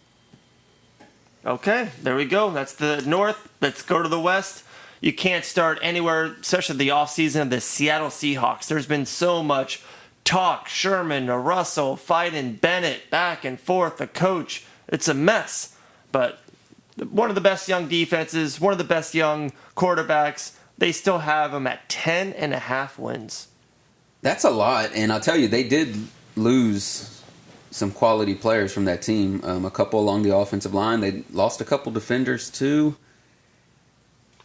Okay, there we go. That's the North. Let's go to the West. You can't start anywhere, especially the offseason of the Seattle Seahawks. There's been so much talk. Sherman, Russell, fighting Bennett, back and forth, the coach. It's a mess. But one of the best young defenses, one of the best young quarterbacks, they still have them at 10.5 wins. That's a lot, and I'll tell you, they did lose some quality players from that team. A couple along the offensive line. They lost a couple defenders too.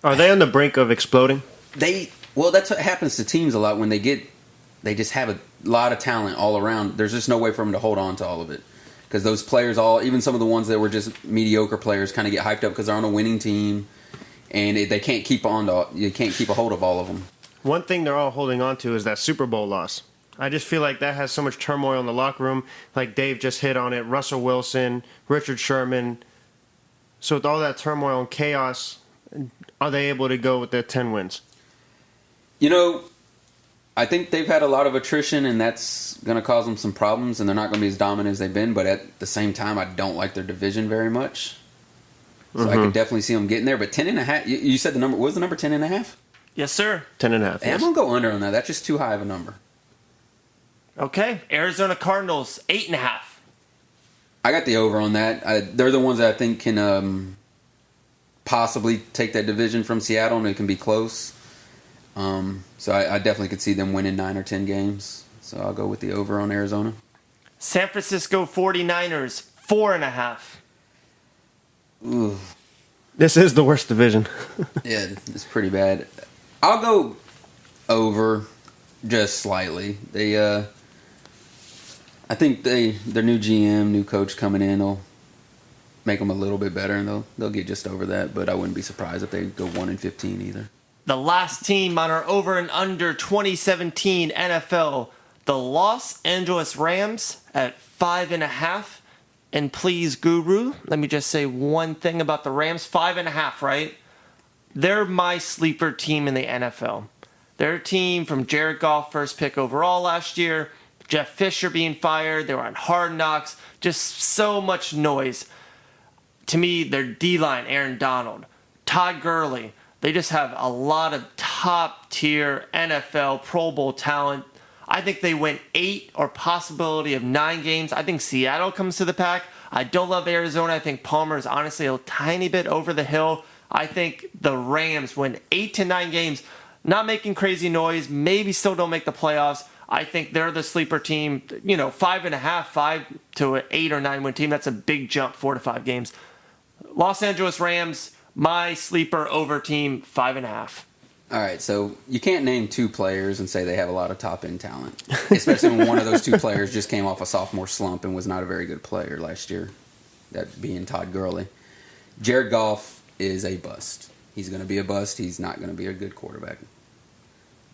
Are they on the brink of exploding? That's what happens to teams a lot when they just have a lot of talent all around. There's just no way for them to hold on to all of it because those players, even some of the ones that were just mediocre players, kind of get hyped up because they're on a winning team, and they can't keep you can't keep a hold of all of them. One thing they're all holding on to is that Super Bowl loss. I just feel like that has so much turmoil in the locker room. Like Dave just hit on it. Russell Wilson, Richard Sherman. So with all that turmoil and chaos, are they able to go with their 10 wins? I think they've had a lot of attrition, and that's going to cause them some problems, and they're not going to be as dominant as they've been. But at the same time, I don't like their division very much. So I could definitely see them getting there. But 10.5, you said the number, what was the number, 10.5? Yes, sir. 10.5. Hey, I'm going to go under on that. That's just too high of a number. Okay. Arizona Cardinals, 8.5. I got the over on that. They're the ones that I think can possibly take that division from Seattle, and it can be close. So I definitely could see them winning 9 or 10 games. So I'll go with the over on Arizona. San Francisco 49ers, 4.5. Ooh, This is the worst division. yeah, it's pretty bad. I'll go over just slightly. I think their new GM, new coach coming in will make them a little bit better, and they'll get just over that. But I wouldn't be surprised if they go 1-15 either. The last team on our over and under 2017 NFL, the Los Angeles Rams at 5.5. And please, Guru, let me just say one thing about the Rams. 5.5, right? They're my sleeper team in the NFL. They're a team from Jared Goff, first pick overall last year. Jeff Fisher being fired. They were on Hard Knocks. Just so much noise. To me, their D-line, Aaron Donald, Todd Gurley. They just have a lot of top-tier NFL Pro Bowl talent. I think they win 8 or possibility of 9 games. I think Seattle comes to the pack. I don't love Arizona. I think Palmer is honestly a tiny bit over the hill. I think the Rams win 8 to 9 games, not making crazy noise, maybe still don't make the playoffs. I think they're the sleeper team. 5.5, 5 to an 8 or 9 win team. That's a big jump, 4 to 5 games. Los Angeles Rams, my sleeper over team, 5.5. All right, so you can't name two players and say they have a lot of top-end talent, especially when one of those two players just came off a sophomore slump and was not a very good player last year, that being Todd Gurley. Jared Goff is a bust. He's going to be a bust. He's not going to be a good quarterback.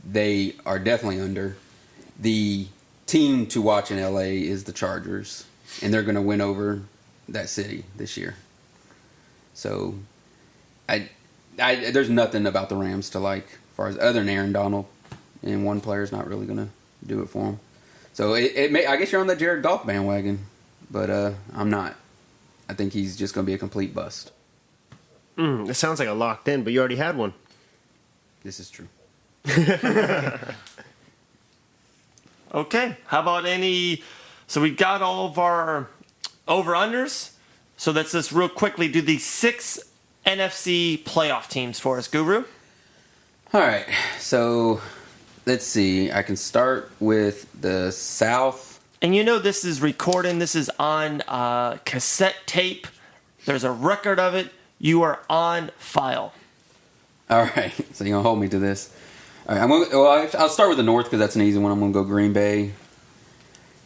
They are definitely under. The team to watch in LA is the Chargers, and they're going to win over that city this year. So, there's nothing about the Rams to like, as far as other than Aaron Donald, and one player's not really going to do it for them. So I guess you're on that Jared Goff bandwagon, but I'm not. I think he's just going to be a complete bust. It sounds like a locked in, but you already had one. This is true. Okay, how about so we got all of our over-unders. So let's just real quickly do the 6 NFC playoff teams for us, Guru. All right, so let's see. I can start with the South. And you know this is recording. This is on cassette tape. There's a record of it. You are on file. All right, so you're going to hold me to this. All right, I'll start with the North because that's an easy one. I'm going to go Green Bay.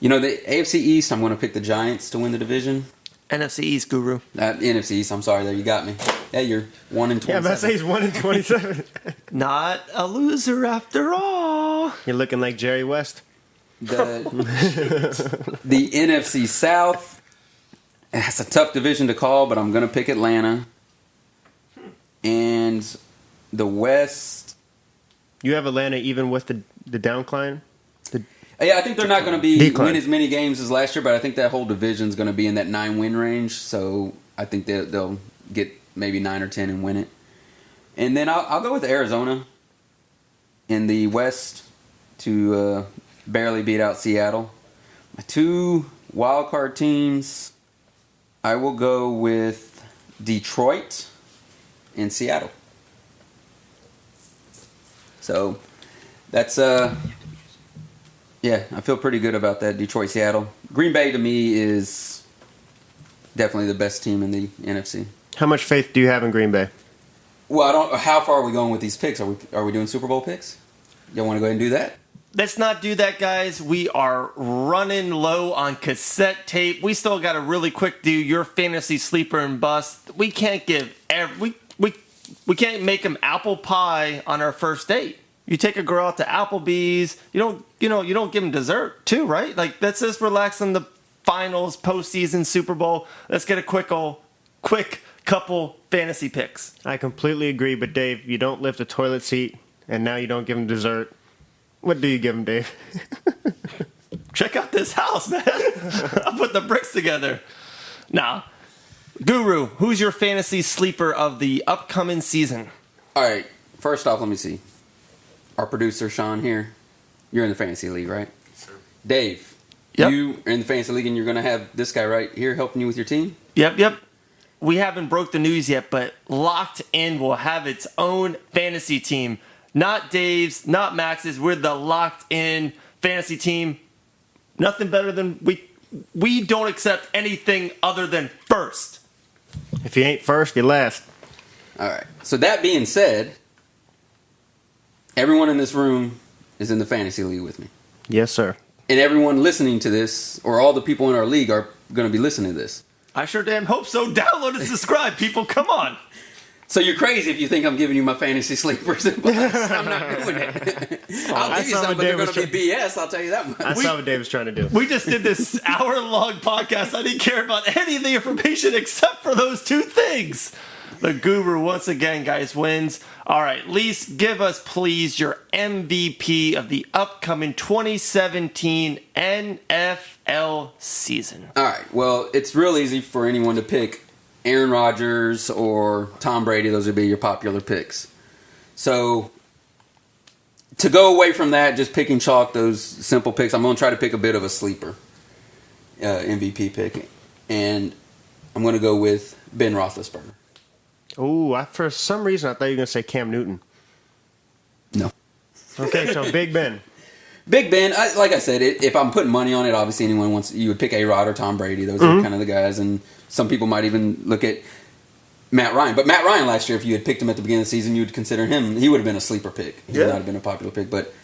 You know, the AFC East, I'm going to pick the Giants to win the division. NFC East, Guru. NFC East, I'm sorry, there you got me. Yeah, you're 1-27. Yeah, I'm about to say he's 1-27. Not a loser after all. You're looking like Jerry West. The NFC South, that's a tough division to call, but I'm going to pick Atlanta. And the West... You have Atlanta even with the downcline? Yeah, I think they're not going to Decline. win as many games as last year, but I think that whole division's going to be in that 9-win range. So I think they'll get maybe 9 or 10 and win it. And then I'll go with Arizona in the West to barely beat out Seattle. My 2 wildcard teams, I will go with Detroit and Seattle. So that's yeah, I feel pretty good about that. Detroit, Seattle. Green Bay to me is definitely the best team in the NFC. How much faith do you have in Green Bay? Well, I don't. How far are we going with these picks? Are we doing Super Bowl picks? Y'all want to go ahead and do that? Let's not do that, guys. We are running low on cassette tape. We still got to really quick do your fantasy sleeper and bust. We can't give we can't make them apple pie on our first date. You take a girl out to Applebee's. You don't give them dessert too, right? Like, let's just relax on the finals, postseason, Super Bowl. Let's get a quick couple fantasy picks. I completely agree, but Dave, you don't lift a toilet seat, and now you don't give him dessert. What do you give him, Dave? Check out this house, man. I put the bricks together. Nah. Guru, who's your fantasy sleeper of the upcoming season? All right. First off, let me see. Our producer, Sean, here. You're in the fantasy league, right? Sure. Dave, Yep. you are in the fantasy league, and you're going to have this guy right here helping you with your team? Yep. We haven't broke the news yet, but Locked In will have its own fantasy team. Not Dave's, not Max's. We're the Locked In fantasy team. Nothing better than we don't accept anything other than first. If you ain't first, you last. All right. So that being said, everyone in this room is in the fantasy league with me. Yes, sir. And everyone listening to this, or all the people in our league, are going to be listening to this. I sure damn hope so. Download and subscribe, people. Come on. So you're crazy if you think I'm giving you my fantasy sleepers and busts. I'm not doing it. I'll give you some, but they're going to be BS. I'll tell you that much. I saw what Dave was trying to do. We just did this hour-long podcast. I didn't care about any of the information except for those 2 things. The Guru, once again, guys, wins. All right, Lise, give us, please, your MVP of the upcoming 2017 NFL season. All right. Well, it's real easy for anyone to pick Aaron Rodgers or Tom Brady. Those would be your popular picks. So to go away from that, just picking chalk, those simple picks, I'm going to try to pick a bit of a sleeper MVP pick. And I'm going to go with Ben Roethlisberger. Oh, for some reason, I thought you were going to say Cam Newton. No. Okay, so Big Ben. Big Ben, like I said, if I'm putting money on it, obviously anyone wants, you would pick A-Rod or Tom Brady. Those are kind of the guys. And some people might even look at Matt Ryan. But Matt Ryan last year, if you had picked him at the beginning of the season, you would consider him. He would have been a sleeper pick. He would not have been a popular pick. But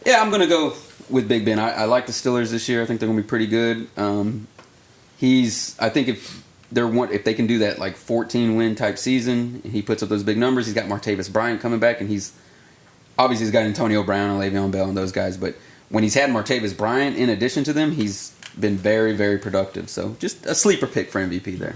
yeah, I'm going to go with Big Ben. I like the Steelers this year. I think they're going to be pretty good. I think if they can do that like 14 win type season, he puts up those big numbers. He's got Martavis Bryant coming back, and he's got Antonio Brown and Le'Veon Bell and those guys. But when he's had Martavis Bryant in addition to them, he's been very, very productive. So just a sleeper pick for MVP there.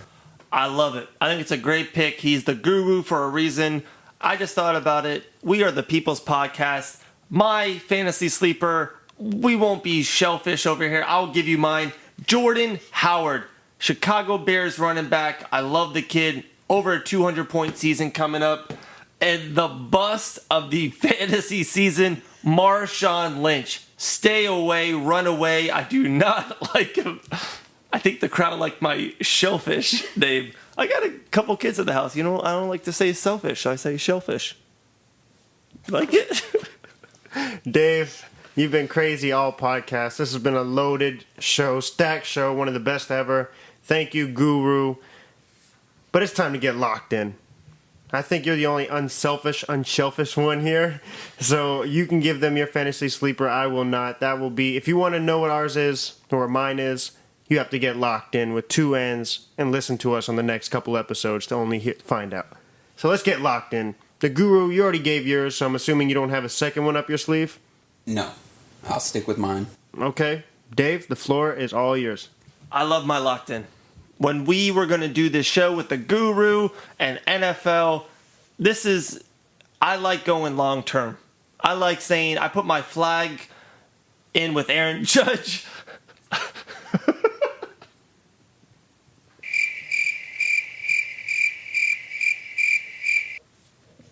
I love it. I think it's a great pick. He's the guru for a reason. I just thought about it. We are the People's Podcast. My fantasy sleeper, we won't be shellfish over here. I'll give you mine. Jordan Howard, Chicago Bears running back. I love the kid. Over a 200-point season coming up. And the bust of the fantasy season, Marshawn Lynch. Stay away, run away. I do not like him. I think the crowd liked my shellfish name. I got a couple kids at the house. You know, I don't like to say selfish. I say shellfish. You like it? Dave, you've been crazy all podcast. This has been a loaded show, stacked show, one of the best ever. Thank you, Guru. But it's time to get locked in. I think you're the only unshellfish one here. So you can give them your fantasy sleeper. I will not. That will be, if you want to know what ours is or mine is, you have to get locked in with two N's and listen to us on the next couple episodes to find out. So let's get locked in. The Guru, you already gave yours, so I'm assuming you don't have a second one up your sleeve? No. I'll stick with mine. Okay. Dave, the floor is all yours. I love my locked in. When we were going to do this show with the Guru and NFL, I like going long term. I like saying I put my flag in with Aaron Judge.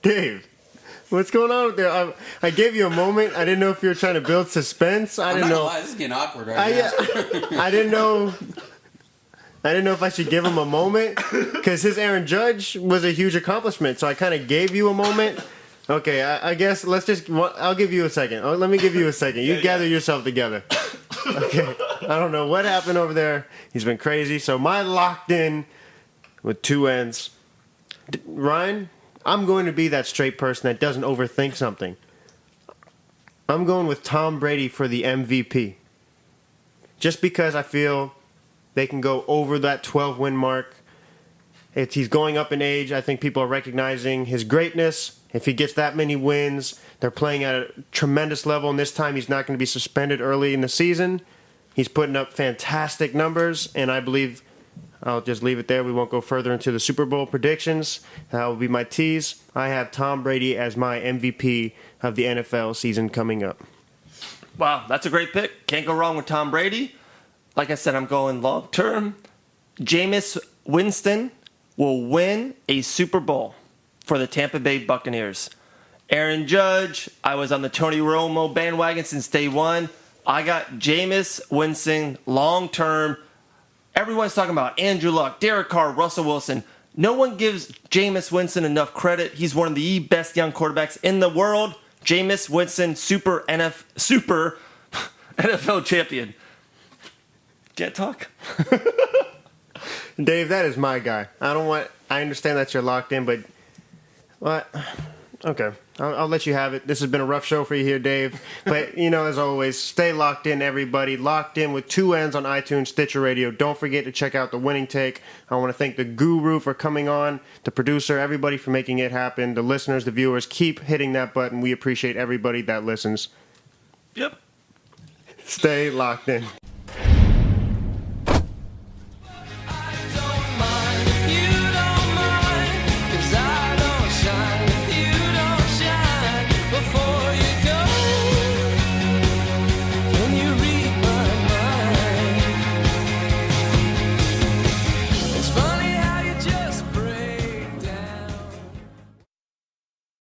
Dave, what's going on with there? I gave you a moment. I didn't know if you were trying to build suspense. I didn't know. This is getting awkward right now. I didn't know. I didn't know if I should give him a moment because his Aaron Judge was a huge accomplishment. So I kind of gave you a moment. Okay, I guess I'll give you a second. Let me give you a second. You gather yourself together. Okay, I don't know what happened over there. He's been crazy. So my locked in with two N's. Ryan, I'm going to be that straight person that doesn't overthink something. I'm going with Tom Brady for the MVP. Just because I feel they can go over that 12-win mark. He's going up in age. I think people are recognizing his greatness. If he gets that many wins, they're playing at a tremendous level, and this time he's not going to be suspended early in the season. He's putting up fantastic numbers, and I believe I'll just leave it there. We won't go further into the Super Bowl predictions. That will be my tease. I have Tom Brady as my MVP of the NFL season coming up. Wow, that's a great pick. Can't go wrong with Tom Brady. Like I said, I'm going long term. Jameis Winston will win a Super Bowl for the Tampa Bay Buccaneers. Aaron Judge, I was on the Tony Romo bandwagon since day one. I got Jameis Winston long term. Everyone's talking about Andrew Luck, Derek Carr, Russell Wilson. No one gives Jameis Winston enough credit. He's one of the best young quarterbacks in the world. Jameis Winston, super NFL champion. Can't talk. Dave, that is my guy. I understand that you're locked in, but what? Okay, I'll let you have it. This has been a rough show for you here, Dave. But, as always, stay locked in, everybody. Locked in with two N's on iTunes, Stitcher Radio. Don't forget to check out The Winning Take. I want to thank the Guru for coming on, the producer, everybody for making it happen, the listeners, the viewers. Keep hitting that button. We appreciate everybody that listens. Yep. Stay locked in.